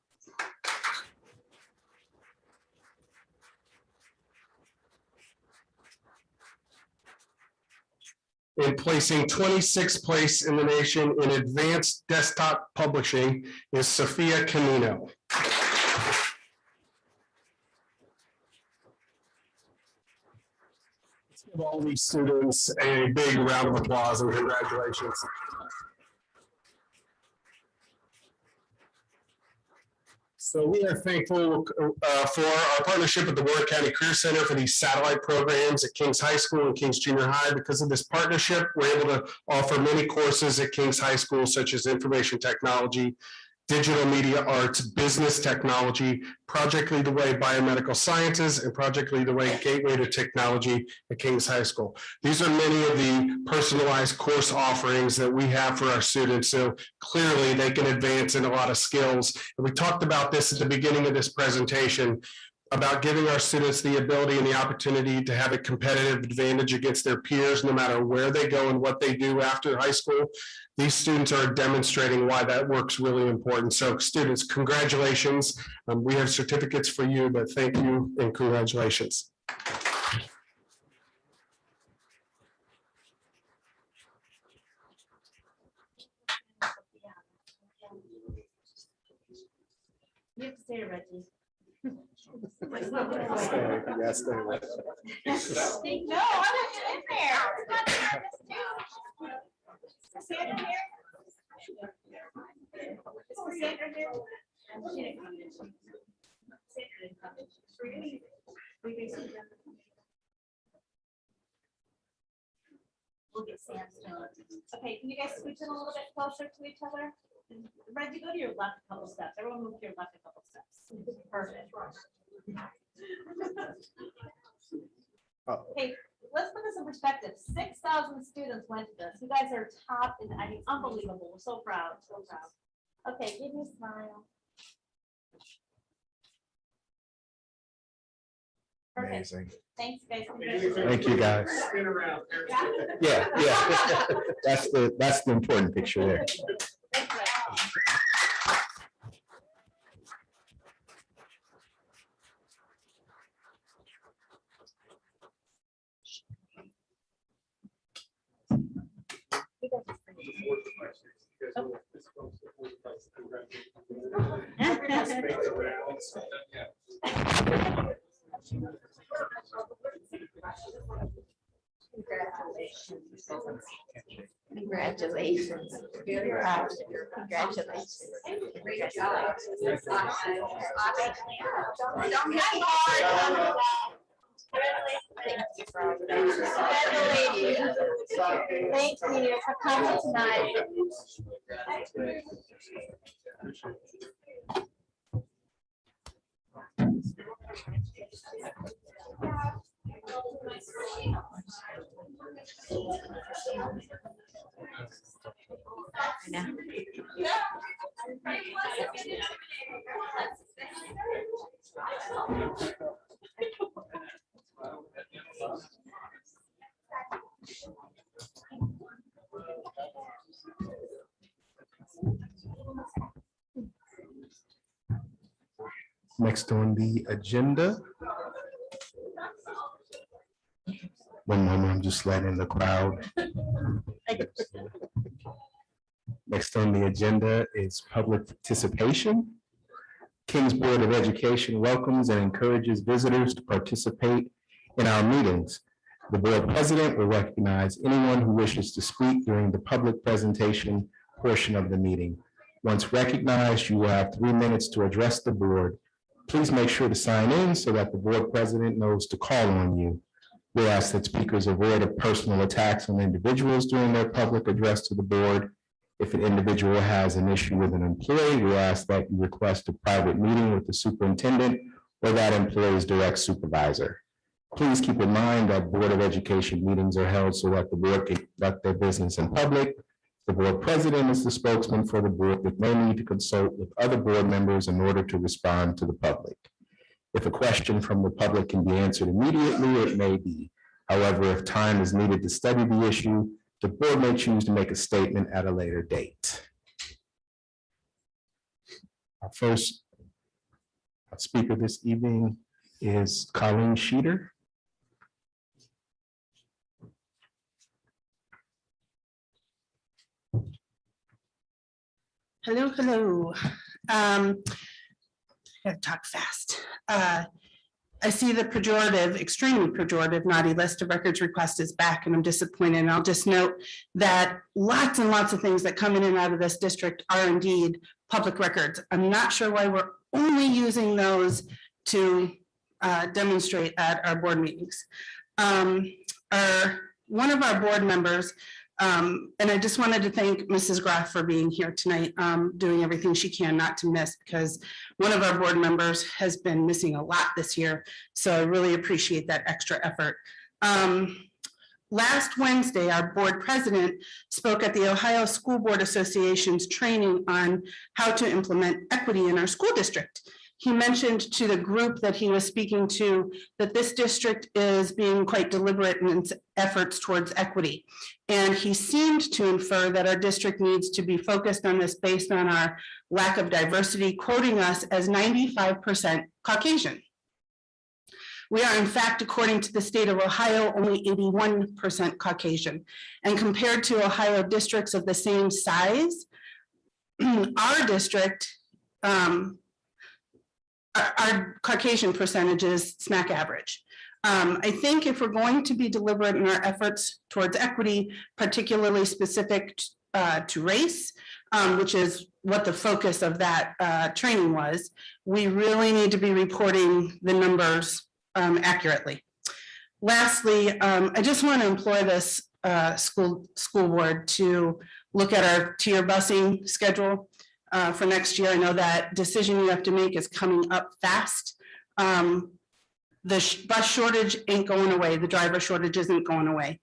in placing 26th place in the nation in advanced desktop publishing is Sophia Camino. Let's give all these students a big round of applause and congratulations. So we are thankful for our partnership with the Warren County Career Center for these satellite programs at Kings High School and Kings Junior High. Because of this partnership, we're able to offer many courses at Kings High School, such as information technology, digital media arts, business technology, Project Lead the Way biomedical sciences, and Project Lead the Way gateway to technology at Kings High School. These are many of the personalized course offerings that we have for our students. So clearly they can advance in a lot of skills. And we talked about this at the beginning of this presentation, about giving our students the ability and the opportunity to have a competitive advantage against their peers, no matter where they go and what they do after high school. These students are demonstrating why that work's really important. So students, congratulations. We have certificates for you, but thank you and congratulations. You have to stay, Reggie. No, I want you in there. Sandra here? Is Sandra here? She didn't come in. Sandra didn't come in. We basically have to- We'll get Sam still. Okay, can you guys switch in a little bit closer to each other? Reggie, go to your left a couple steps. Everyone move to your left a couple steps. Perfect. Hey, let's put this in perspective. 6,000 students went to this. You guys are top, and I mean, unbelievable. We're so proud, so proud. Okay, give me a smile. Perfect. Amazing. Thanks, guys. Thank you, guys. Yeah. That's the important picture there. Congratulations. Congratulations. Thank you for coming tonight. Next on the agenda. One moment, I'm just letting the crowd. Next on the agenda is public participation. King's Board of Education welcomes and encourages visitors to participate in our meetings. The board president will recognize anyone who wishes to speak during the public presentation portion of the meeting. Once recognized, you will have 3 minutes to address the board. Please make sure to sign in so that the board president knows to call on you. We ask that speakers avoid personal attacks on individuals during their public address to the board. If an individual has an issue with an employee, we ask that you request a private meeting with the superintendent or that employee's direct supervisor. Please keep in mind that Board of Education meetings are held so that the board can conduct their business in public. The board president is the spokesman for the board with no need to consult with other board members in order to respond to the public. If a question from the public can be answered immediately, it may be. However, if time is needed to study the issue, the board may choose to make a statement at a later date. Our first speaker this evening is Colleen Sheeter. Hello, hello. Gotta talk fast. I see the pejorative, extremely pejorative naughty list of records request is back, and I'm disappointed. And I'll just note that lots and lots of things that come in and out of this district are indeed public records. I'm not sure why we're only using those to demonstrate at our board meetings. One of our board members, and I just wanted to thank Mrs. Graff for being here tonight, doing everything she can not to miss, because one of our board members has been missing a lot this year. So I really appreciate that extra effort. Last Wednesday, our board president spoke at the Ohio School Board Association's training on how to implement equity in our school district. He mentioned to the group that he was speaking to that this district is being quite deliberate in its efforts towards equity. And he seemed to infer that our district needs to be focused on this based on our lack of diversity, quoting us as 95% Caucasian. We are, in fact, according to the state of Ohio, only 81% Caucasian. And compared to Ohio districts of the same size, our district, our Caucasian percentage is smack average. I think if we're going to be deliberate in our efforts towards equity, particularly specific to race, which is what the focus of that training was, we really need to be reporting the numbers accurately. Lastly, I just want to employ this school board to look at our tier busing schedule for next year. I know that decision you have to make is coming up fast. The bus shortage ain't going away. The driver shortage isn't going away.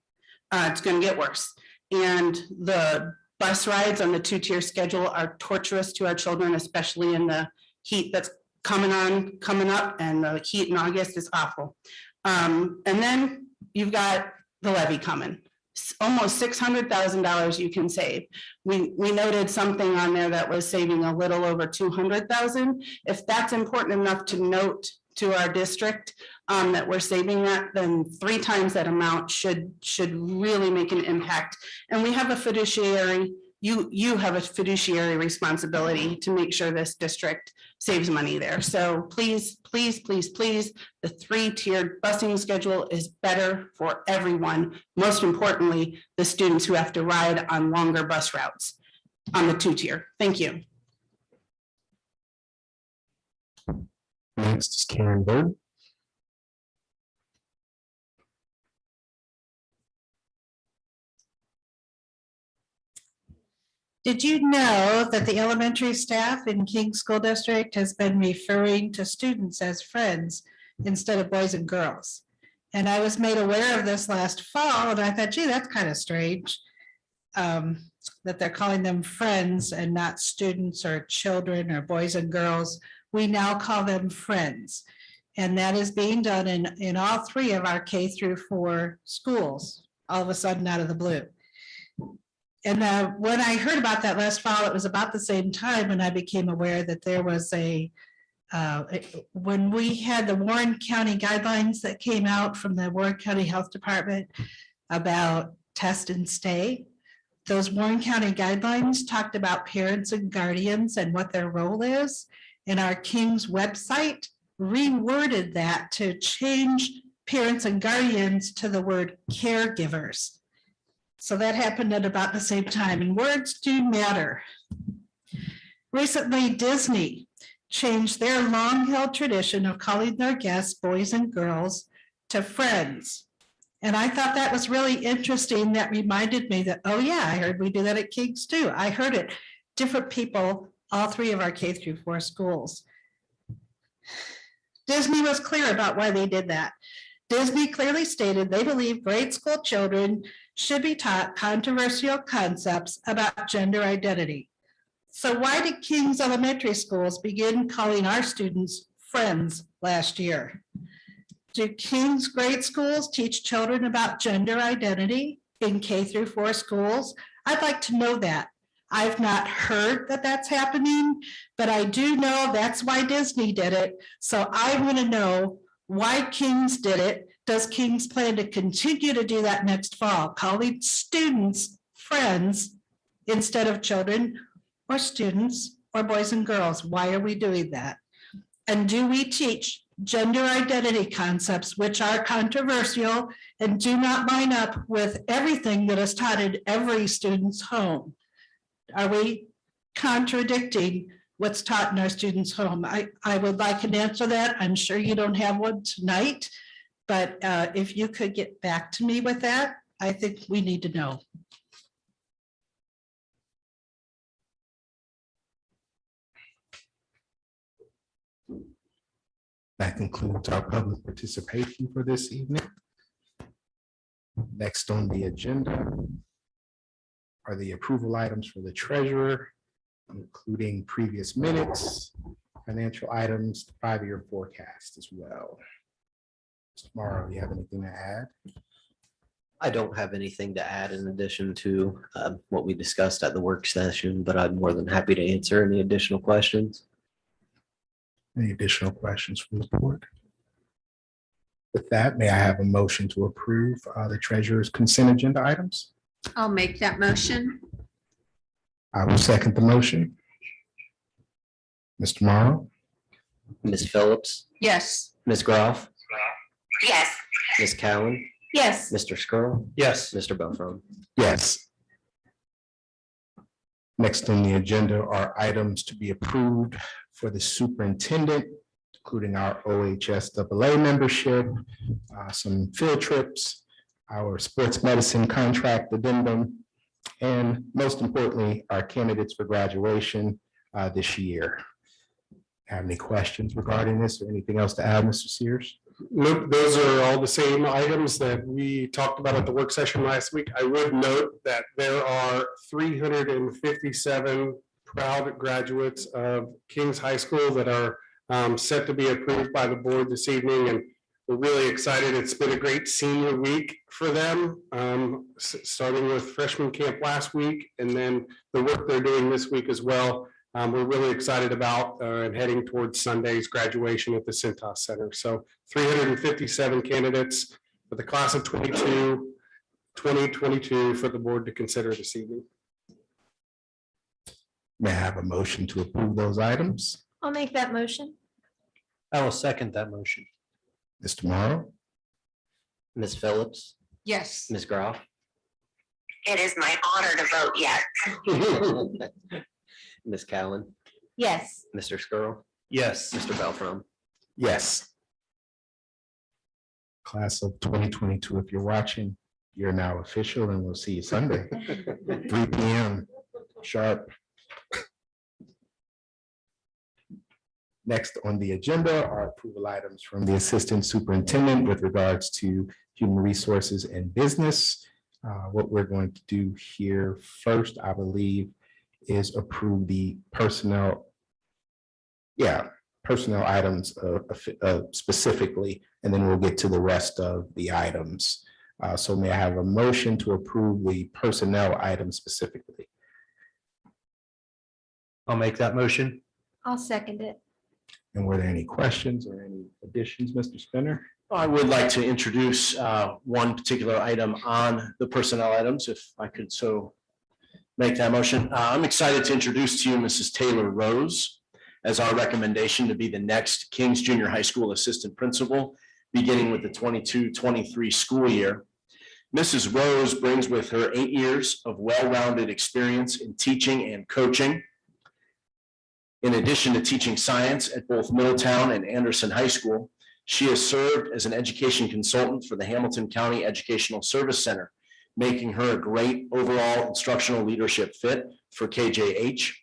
It's going to get worse. And the bus rides on the two-tier schedule are torturous to our children, especially in the heat that's coming up, and the heat in August is awful. And then you've got the levy coming. Almost $600,000 you can save. We noted something on there that was saving a little over 200,000. If that's important enough to note to our district that we're saving that, then 3 times that amount should really make an impact. And we have a fiduciary, you have a fiduciary responsibility to make sure this district saves money there. So please, please, please, please, the 3-tiered busing schedule is better for everyone. Most importantly, the students who have to ride on longer bus routes on the 2-tier. Thank you. Next is Karen Bird. Did you know that the elementary staff in King School District has been referring to students as friends instead of boys and girls? And I was made aware of this last fall, and I thought, gee, that's kind of strange, that they're calling them friends and not students or children or boys and girls. We now call them friends. And that is being done in all 3 of our K-4 schools, all of a sudden out of the blue. And when I heard about that last fall, it was about the same time when I became aware that there was when we had the Warren County guidelines that came out from the Warren County Health Department about test and stay. Those Warren County guidelines talked about parents and guardians and what their role is. And our King's website reworded that to change parents and guardians to the word caregivers. So that happened at about the same time, and words do matter. Recently, Disney changed their long-held tradition of calling their guests boys and girls to friends. And I thought that was really interesting. That reminded me that, oh yeah, I heard we do that at King's too. I heard it, different people, all 3 of our K-4 schools. Disney was clear about why they did that. Disney clearly stated they believe grade school children should be taught controversial concepts about gender identity. So why did King's elementary schools begin calling our students friends last year? Do King's grade schools teach children about gender identity in K-4 schools? I'd like to know that. I've not heard that that's happening, but I do know that's why Disney did it. So I want to know why King's did it. Does King's plan to continue to do that next fall, calling students friends instead of children? or students or boys and girls? Why are we doing that? And do we teach gender identity concepts which are controversial and do not line up with everything that is taught in every student's home? Are we contradicting what's taught in our students' home? I would like an answer to that. I'm sure you don't have one tonight, but if you could get back to me with that, I think we need to know. That concludes our public participation for this evening. Next on the agenda are the approval items for the treasurer, including previous minutes, financial items, the 5-year forecast as well. Tomorrow, you have anything to add? I don't have anything to add in addition to what we discussed at the work session, but I'm more than happy to answer any additional questions. Any additional questions from the board? With that, may I have a motion to approve the treasurer's consent agenda items? I'll make that motion. I will second the motion. Mr. Morrow? Ms. Phillips, Yes. Ms. Groff, Yes. Ms. Cowan, Yes. Mr. Skrull, Yes. Mr. Beltran. Yes. Next on the agenda are items to be approved for the superintendent, including our OHSAA membership, some field trips, our sports medicine contract addendum, and most importantly, our candidates for graduation this year. Have any questions regarding this or anything else to add, Mr. Sears? Nope, those are all the same items that we talked about at the work session last week. I would note that there are 357 proud graduates of Kings High School that are set to be approved by the board this evening, and we're really excited. It's been a great senior week for them, starting with freshman camp last week, and then the work they're doing this week as well. We're really excited about and heading towards Sunday's graduation at the Cintas Center. So 357 candidates for the class of 2022 for the board to consider this evening. May I have a motion to approve those items? I'll make that motion. I will second that motion. Mr. Morrow? Ms. Phillips, Yes. Ms. Groff, It is my honor to vote yes. Ms. Cowan, Yes. Mr. Skrull, Yes. Mr. Beltran. Yes. Class of 2022, if you're watching, you're now official and we'll see you Sunday, 3 p.m. sharp. Next on the agenda are approval items from the Assistant Superintendent with regards to human resources and business. What we're going to do here first, I believe, is approve the personnel. Personnel items specifically, and then we'll get to the rest of the items. So may I have a motion to approve the personnel items specifically? I'll make that motion. I'll second it. And were there any questions or any additions, Mr. Spinner? I would like to introduce one particular item on the personnel items, if I could so make that motion. I'm excited to introduce to you Mrs. Taylor Rose as our recommendation to be the next Kings Junior High School Assistant Principal, beginning with the 22-23 school year. Mrs. Rose brings with her 8 years of well-rounded experience in teaching and coaching. In addition to teaching science at both Middletown and Anderson High School, she has served as an education consultant for the Hamilton County Educational Service Center, making her a great overall instructional leadership fit for KJH.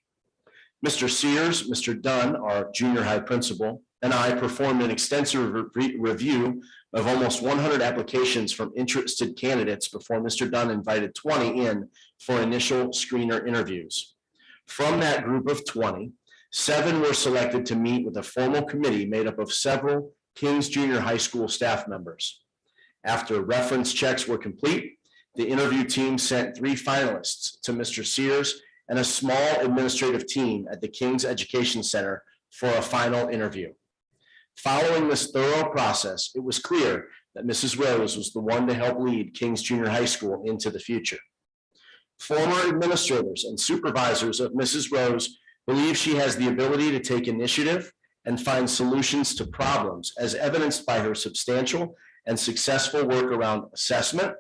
Mr. Sears, Mr. Dunn, our junior high principal, and I performed an extensive review of almost 100 applications from interested candidates before Mr. Dunn invited 20 in for initial screener interviews. From that group of 20, 7 were selected to meet with a formal committee made up of several Kings Junior High School staff members. After reference checks were complete, the interview team sent 3 finalists to Mr. Sears and a small administrative team at the Kings Education Center for a final interview. Following this thorough process, it was clear that Mrs. Rose was the one to help lead Kings Junior High School into the future. Former administrators and supervisors of Mrs. Rose believe she has the ability to take initiative and find solutions to problems, as evidenced by her substantial and successful work around assessment,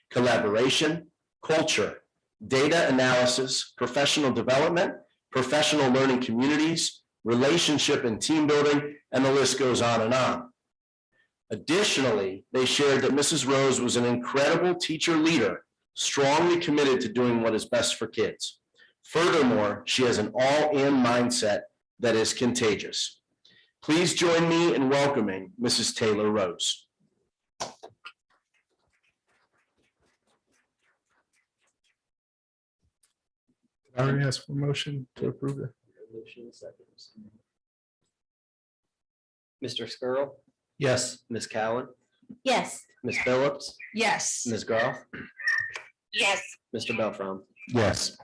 collaboration, culture, data analysis, professional development, professional learning communities, relationship and team building, and the list goes on and on. Additionally, they shared that Mrs. Rose was an incredible teacher leader, strongly committed to doing what is best for kids. Furthermore, she has an all-in mindset that is contagious. Please join me in welcoming Mrs. Taylor Rose. I already asked for a motion to approve it. Mr. Skirl, Yes. Ms. Cowan, Yes. Ms. Phillips, Yes. Ms. Groff, Yes. Mr. Beltram. Yes.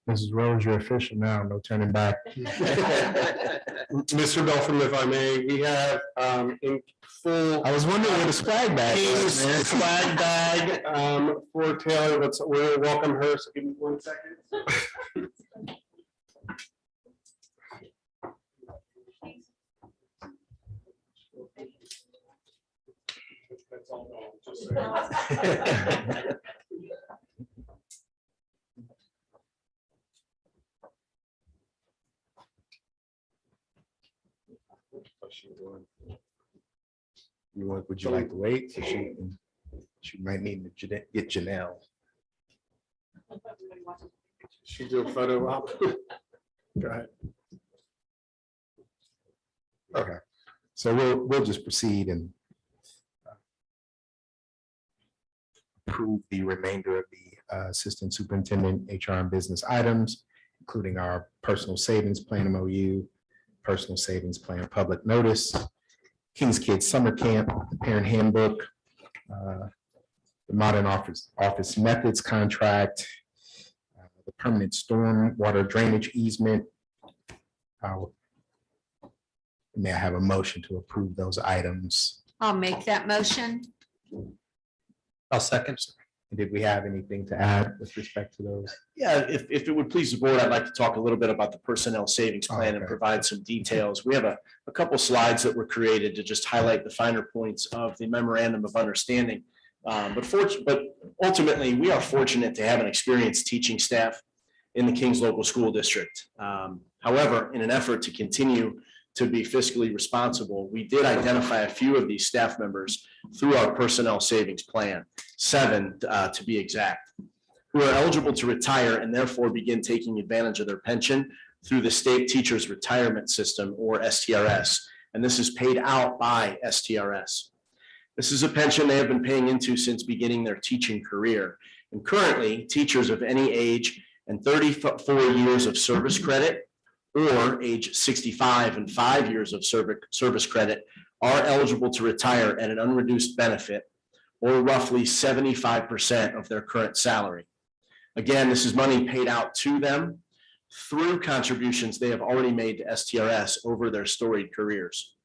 Mrs. Rose, you're official now, no turning back. Mr. Belford, if I may, we have in full I was wondering where the swag bag was, man. King's swag bag for Taylor. We'll welcome her. So give me 1 second. That's all gone, just so you know. Would you like to wait? So she might need to get Janelle. She do a photo op. Go ahead. Okay, so we'll just proceed and approve the remainder of the Assistant Superintendent HR and business items, including our personal savings plan MOU, personal savings plan public notice, King's Kids Summer Camp, the parent handbook, the modern office methods contract, the permanent storm water drainage easement. May I have a motion to approve those items? I'll make that motion. I'll second. Did we have anything to add with respect to those? Yeah, if it would please the board, I'd like to talk a little bit about the personnel savings plan and Okay. provide some details. We have a couple slides that were created to just highlight the finer points of the memorandum of understanding. But ultimately, we are fortunate to have an experienced teaching staff in the Kings local school district. However, in an effort to continue to be fiscally responsible, we did identify a few of these staff members through our personnel savings plan, 7 to be exact, who are eligible to retire and therefore begin taking advantage of their pension through the State Teachers Retirement System, or STRS. And this is paid out by STRS. This is a pension they have been paying into since beginning their teaching career. And currently, teachers of any age and 34 years of service credit or age 65 and 5 years of service credit are eligible to retire at an unreduced benefit, or roughly 75% of their current salary. Again, this is money paid out to them through contributions they have already made to STRS over their storied careers.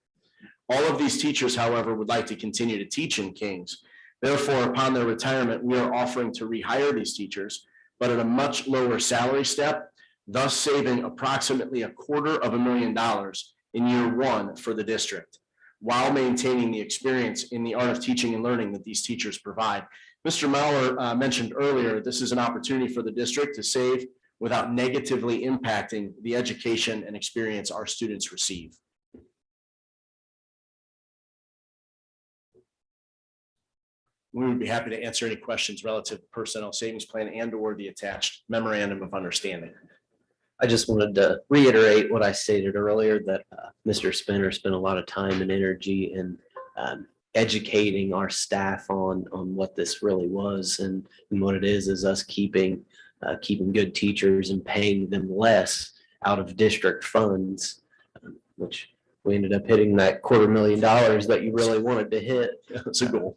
All of these teachers, however, would like to continue to teach in Kings. Therefore, upon their retirement, we are offering to rehire these teachers, but at a much lower salary step, thus saving approximately $250,000 in year 1 for the district, while maintaining the experience in the art of teaching and learning that these teachers provide. Mr. Mauer mentioned earlier, this is an opportunity for the district to save without negatively impacting the education and experience our students receive. We would be happy to answer any questions relative to personnel savings plan and/or the attached memorandum of understanding. I just wanted to reiterate what I stated earlier, that Mr. Spinner spent a lot of time and energy in educating our staff on what this really was, and what it is us keeping good teachers and paying them less out of district funds, which we ended up hitting that $250,000 that you really wanted to hit. That's a goal.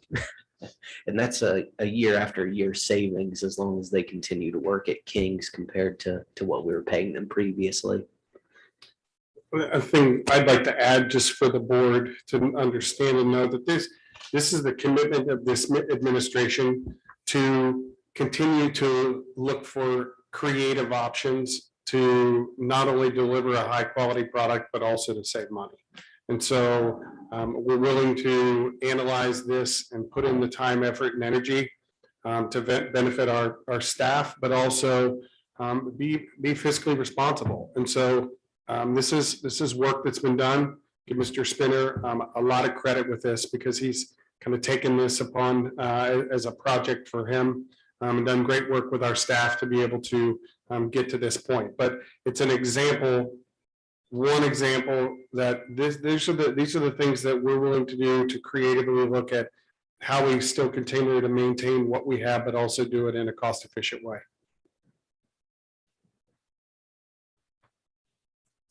And that's a year after year savings, as long as they continue to work at King's compared to what we were paying them previously. A thing I'd like to add, just for the board to understand and know, that this is the commitment of this administration to continue to look for creative options to not only deliver a high quality product, but also to save money. And so we're willing to analyze this and put in the time, effort, and energy to benefit our staff, but also be fiscally responsible. And so this is work that's been done. Give Mr. Spinner a lot of credit with this, because he's kind of taken this upon as a project for him, and done great work with our staff to be able to get to this point. But it's an example, one example that these are the things that we're willing to do to creatively look at how we still continue to maintain what we have, but also do it in a cost-efficient way.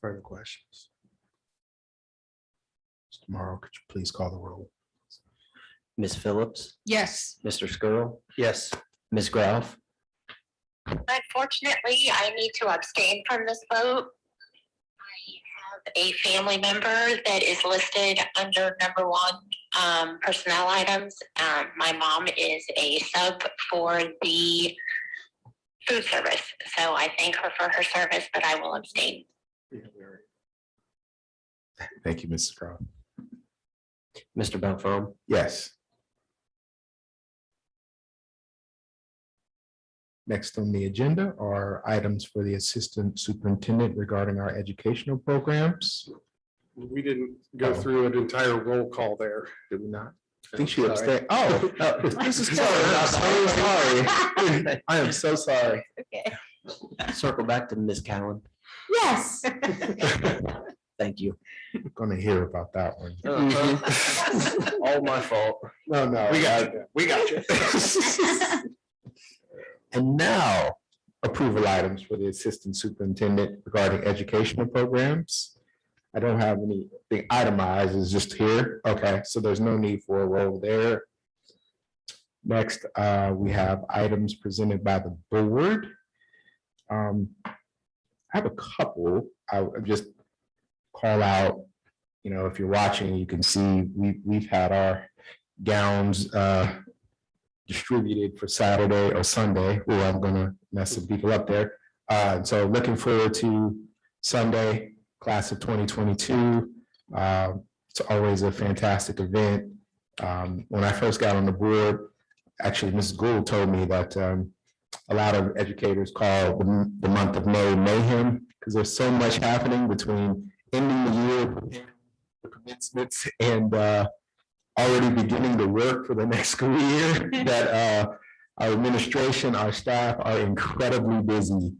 Further questions? Mr. Morrow, could you please call the roll? Ms. Phillips, Yes. Mr. Skirl, Yes. Ms. Groff, Unfortunately, I need to abstain from this vote. I have a family member that is listed under number 1, personnel items. My mom is a sub for the food service, so I thank her for her service, but I will abstain. Thank you, Mrs. Crowe. Mr. Belfrom, Yes. Next on the agenda are items for the Assistant Superintendent regarding our educational programs. We didn't go through an entire roll call there. Did we not? I think she abstained. Oh, Mrs. Crowe, I'm so sorry. I am so sorry. Okay. circle back to Ms. Cowan. Yes. Thank you. Gonna hear about that one. All my fault. No, We got you. We got you. And now, approval items for the Assistant Superintendent regarding educational programs. I don't have anything itemized, it's just here. Okay, so there's no need for a roll there. Next, we have items presented by the board. I have a couple. I'll just call out, if you're watching, you can see we've had our gowns distributed for Saturday or Sunday. Oh, I'm gonna mess some people up there. So looking forward to Sunday, class of 2022. It's always a fantastic event. When I first got on the board, actually, Mrs. Gould told me that a lot of educators call the month of May mayhem, because there's so much happening between ending the year, the commencements, and already beginning to work for the next school year, that our administration, our staff are incredibly busy.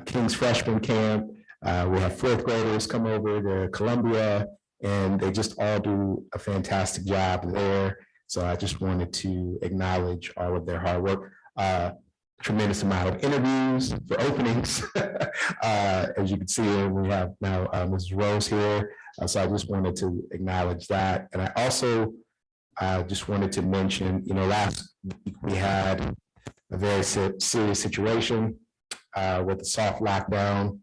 King's freshman camp, we have fourth graders come over to Columbia, and they just all do a fantastic job there. So I just wanted to acknowledge all of their hard work. Tremendous amount of interviews for openings. As you can see, we have now Mrs. Rose here. So I just wanted to acknowledge that. And I also just wanted to mention, last week we had a very serious situation with the soft lockdown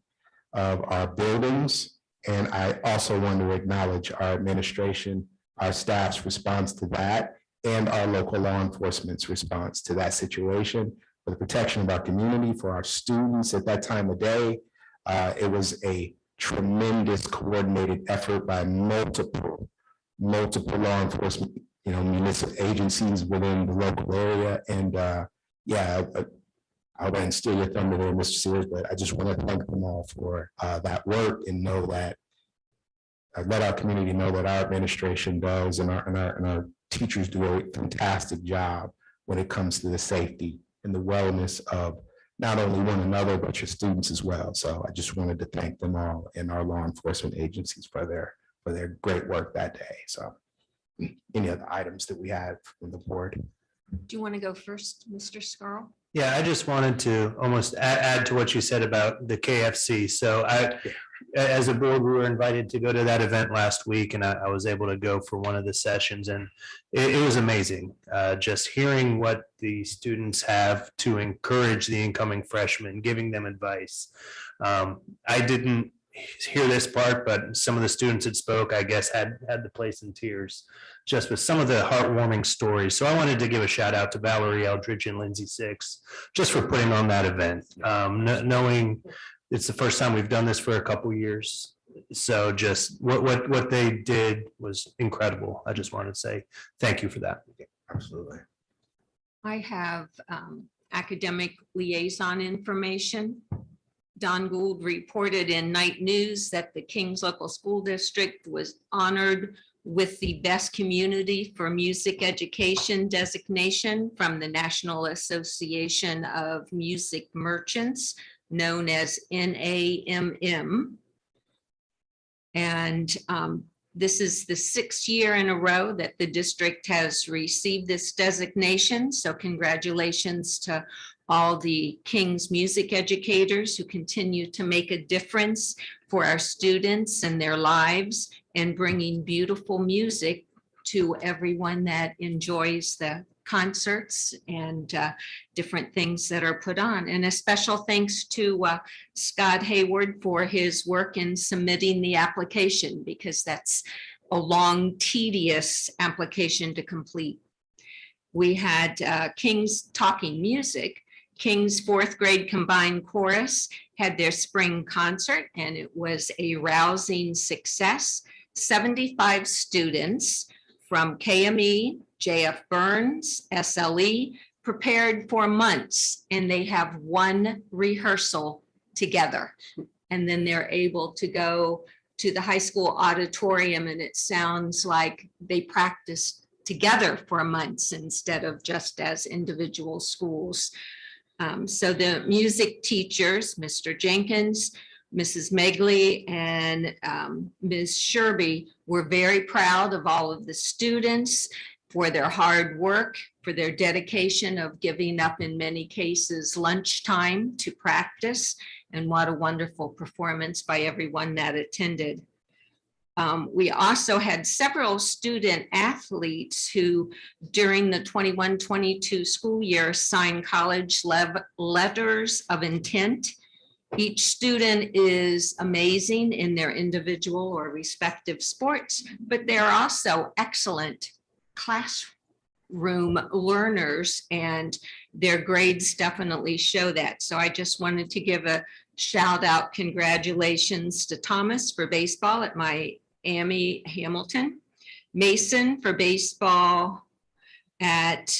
of our buildings. And I also want to acknowledge our administration, our staff's response to that, and our local law enforcement's response to that situation for the protection of our community, for our students at that time of day. It was a tremendous coordinated effort by multiple law enforcement, municipal agencies within the local area. And I won't steal your thunder there, Mr. Sears, but I just want to thank them all for that work, and know that let our community know that our administration does, and our teachers do a fantastic job when it comes to the safety and the wellness of not only one another, but your students as well. So I just wanted to thank them all and our law enforcement agencies for their great work that day. So any other items that we have from the board? Do you want to go first, Mr. Scarl? Yeah, I just wanted to almost add to what you said about the KFC. So as a board, we were invited to go to that event last week, and I was able to go for one of the sessions, and it was amazing. Just hearing what the students have to encourage the incoming freshmen, giving them advice. I didn't hear this part, but some of the students that spoke, I guess, had the place in tears just with some of the heartwarming stories. So I wanted to give a shout out to Valerie Eldridge and Lindsay Six just for putting on that event. Knowing it's the first time we've done this for a couple years. So just what they did was incredible. I just wanted to say thank you for that. Absolutely. I have academic liaison information. Don Gould reported in Night News that the Kings Local School District was honored with the Best Community for Music Education designation from the National Association of Music Merchants, known as NAMM. And this is the 6th year in a row that the district has received this designation. So congratulations to all the King's music educators who continue to make a difference for our students and their lives and bringing beautiful music to everyone that enjoys the concerts and different things that are put on. And a special thanks to Scott Hayward for his work in submitting the application, because that's a long, tedious application to complete. We had King's Talking Music. King's 4th grade combined chorus had their spring concert, and it was a rousing success. 75 students from KME, JF Burns, SLE, prepared for months, and they have one rehearsal together. And then they're able to go to the high school auditorium, and it sounds like they practiced together for months instead of just as individual schools. So the music teachers, Mr. Jenkins, Mrs. Megley, and Ms. Sherby, were very proud of all of the students for their hard work, for their dedication of giving up, in many cases, lunchtime to practice. And what a wonderful performance by everyone that attended. We also had several student athletes who, during the 21-22 school year, signed college letters of intent. Each student is amazing in their individual or respective sports, but they're also excellent classroom learners, and their grades definitely show that. So I just wanted to give a shout out, congratulations to Thomas for baseball at Miami Hamilton, Mason for baseball at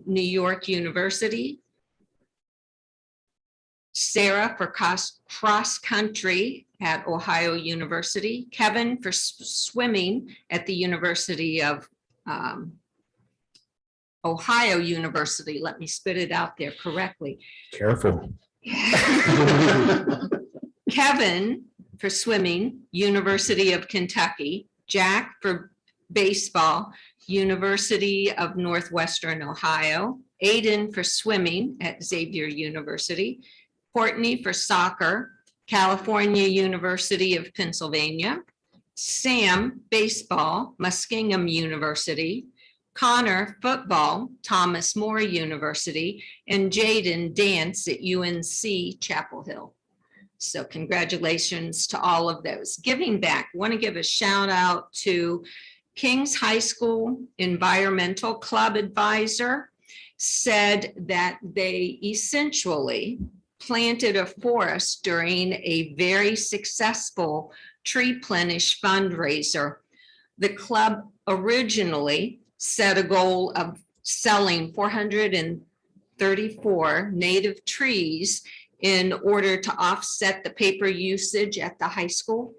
New York University, Sarah for cross country at Ohio University, Kevin for swimming at the University of Ohio University. Let me spit it out there correctly. Careful. Kevin for swimming, University of Kentucky. Jack for baseball, University of Northwestern Ohio. Aiden for swimming at Xavier University. Courtney for soccer, California University of Pennsylvania. Sam, baseball, Muskingum University. Connor, football, Thomas More University. And Jaden, dance at UNC Chapel Hill. So congratulations to all of those. Giving back, want to give a shout out to King's High School Environmental Club Advisor, said that they essentially planted a forest during a very successful tree plenish fundraiser. The club originally set a goal of selling 434 native trees in order to offset the paper usage at the high school.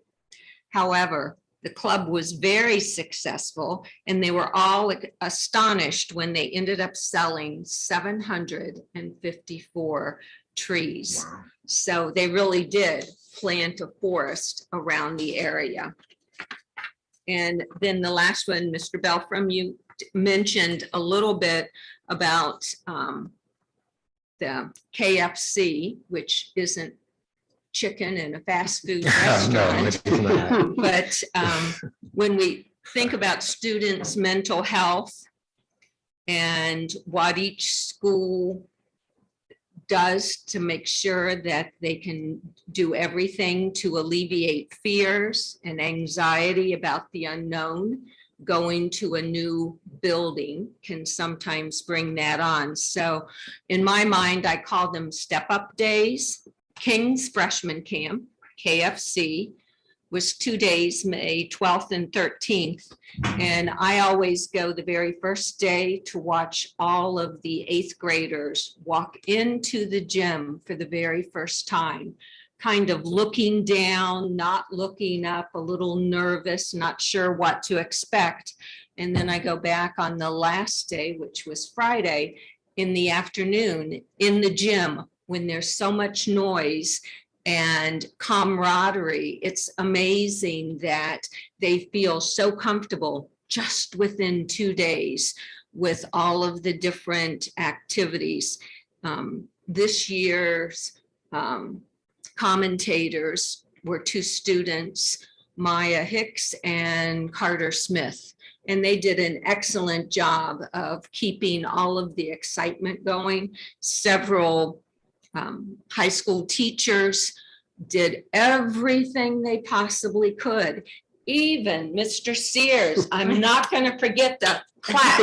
However, the club was very successful, and they were all astonished when they ended up selling 754 trees. Wow. So they really did plant a forest around the area. And then the last one, Mr. Belfram, you mentioned a little bit about the KFC, which isn't chicken in a fast food No, restaurant. it's not. But when we think about students' mental health and what each school does to make sure that they can do everything to alleviate fears and anxiety about the unknown. Going to a new building can sometimes bring that on. So in my mind, I call them step-up days. King's Freshman Camp, KFC, was 2 days, May 12th and 13th. And I always go the very first day to watch all of the 8th graders walk into the gym for the very first time, kind of looking down, not looking up, a little nervous, not sure what to expect. And then I go back on the last day, which was Friday, in the afternoon in the gym when there's so much noise and camaraderie. It's amazing that they feel so comfortable just within 2 days with all of the different activities. This year's commentators were 2 students, Maya Hicks and Carter Smith. And they did an excellent job of keeping all of the excitement going. Several high school teachers did everything they possibly could. Even Mr. Sears, I'm not going to forget the clap.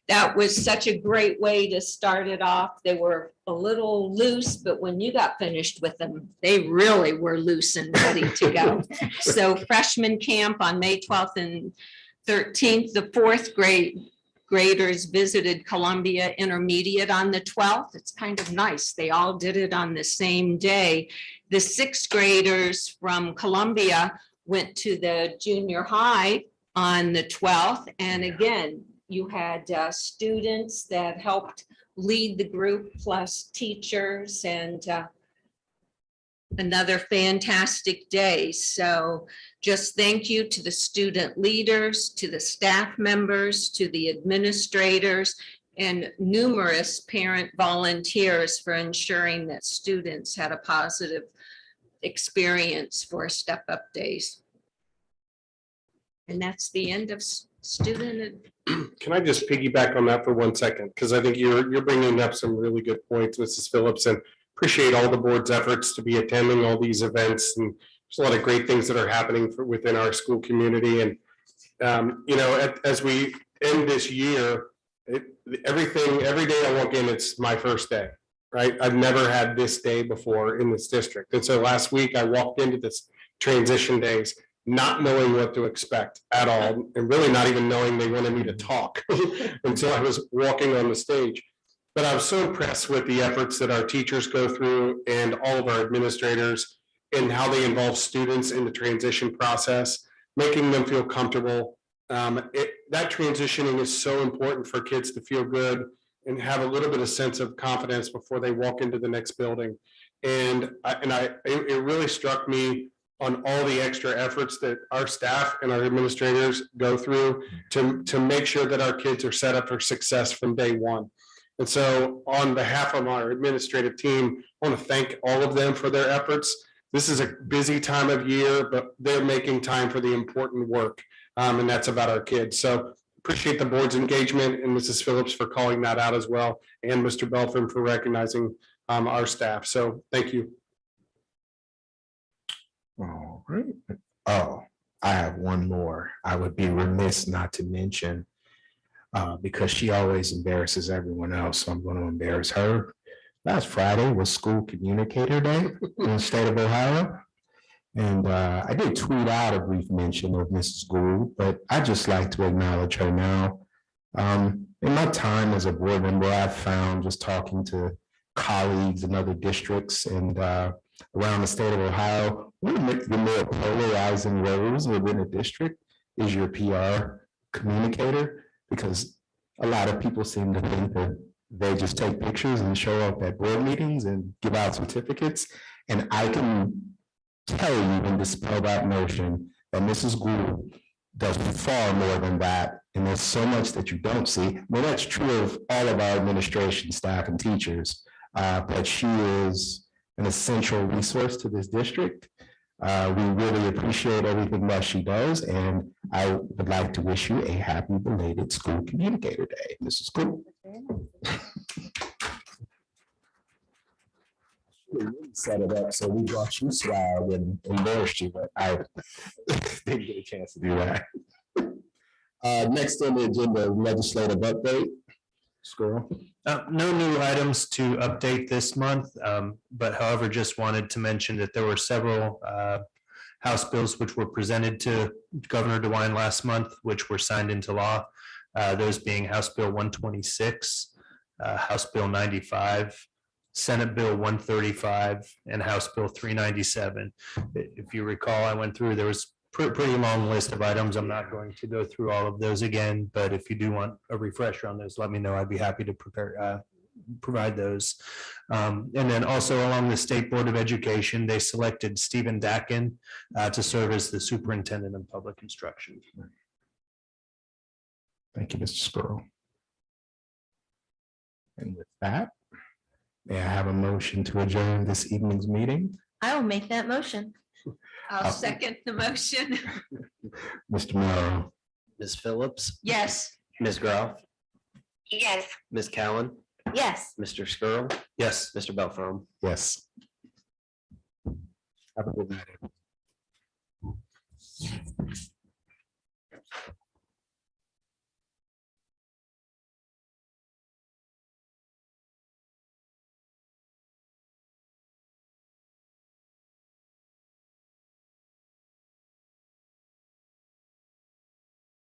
That was such a great way to start it off. They were a little loose, but when you got finished with them, they really were loose and ready to go. So freshman camp on May 12th and 13th, the 4th graders visited Columbia Intermediate on the 12th. It's kind of nice. They all did it on the same day. The 6th graders from Columbia went to the junior high on the 12th. And again, you had students that helped lead the group, plus teachers, and another fantastic day. So just thank you to the student leaders, to the staff members, to the administrators, and numerous parent volunteers for ensuring that students had a positive experience for step-up days. And that's the end of student. Can I just piggyback on that for 1 second? Because I think you're bringing up some really good points, Mrs. Phillips, and appreciate all the board's efforts to be attending all these events. And there's a lot of great things that are happening within our school community. And, you know, as we end this year, every day I walk in, it's my first day, right? I've never had this day before in this district. And so last week I walked into this transition days, not knowing what to expect at all, and really not even knowing they wanted me to talk until I was walking on the stage. But I was so impressed with the efforts that our teachers go through and all of our administrators and how they involve students in the transition process, making them feel comfortable. That transitioning is so important for kids to feel good and have a little bit of sense of confidence before they walk into the next building. And it really struck me on all the extra efforts that our staff and our administrators go through to make sure that our kids are set up for success from day one. And so on behalf of our administrative team, I want to thank all of them for their efforts. This is a busy time of year, but they're making time for the important work. And that's about our kids. So appreciate the board's engagement and Mrs. Phillips for calling that out as well. And Mr. Belford for recognizing our staff. So thank you. All right. Oh, I have one more. I would be remiss not to mention, because she always embarrasses everyone else, so I'm going to embarrass her. Last Friday was School Communicator Day in the state of Ohio. And I did tweet out a brief mention of Mrs. Gould, but I'd just like to acknowledge her now. In my time as a board member, I've found, just talking to colleagues in other districts and around the state of Ohio, one of the more polarizing roles within a district is your PR communicator, because a lot of people seem to think that they just take pictures and show up at board meetings and give out certificates. And I can tell you and dispel that notion that Mrs. Gould does far more than that. And there's so much that you don't see. I mean, that's true of all of our administration staff and teachers, but she is an essential resource to this district. We really appreciate everything that she does, and I would like to wish you a happy belated School Communicator Day, Mrs. Gould. set it up, so we brought you swag and embarrassed you, but I didn't get a chance to do that. Next on the agenda, legislative update. Squirrel. No new items to update this month, but however, just wanted to mention that there were several House bills which were presented to Governor DeWine last month, which were signed into law. Those being House Bill 126, House Bill 95, Senate Bill 135, and House Bill 397. If you recall, I went through, there was pretty long list of items. I'm not going to go through all of those again, but if you do want a refresher on those, let me know. I'd be happy to provide those. And then also along the State Board of Education, they selected Stephen Dakin to serve as the Superintendent of Public Instruction. Thank you, Mr. Squirrel. And with that, may I have a motion to adjourn this evening's meeting? I will make that motion. I'll second the motion. Mr. Morrow, Ms. Phillips, Yes. Ms. Groff, Yes. Ms. Cowan, Yes. Mr. Skirl, Yes. Mr. Belfrom. yes. Have a good night.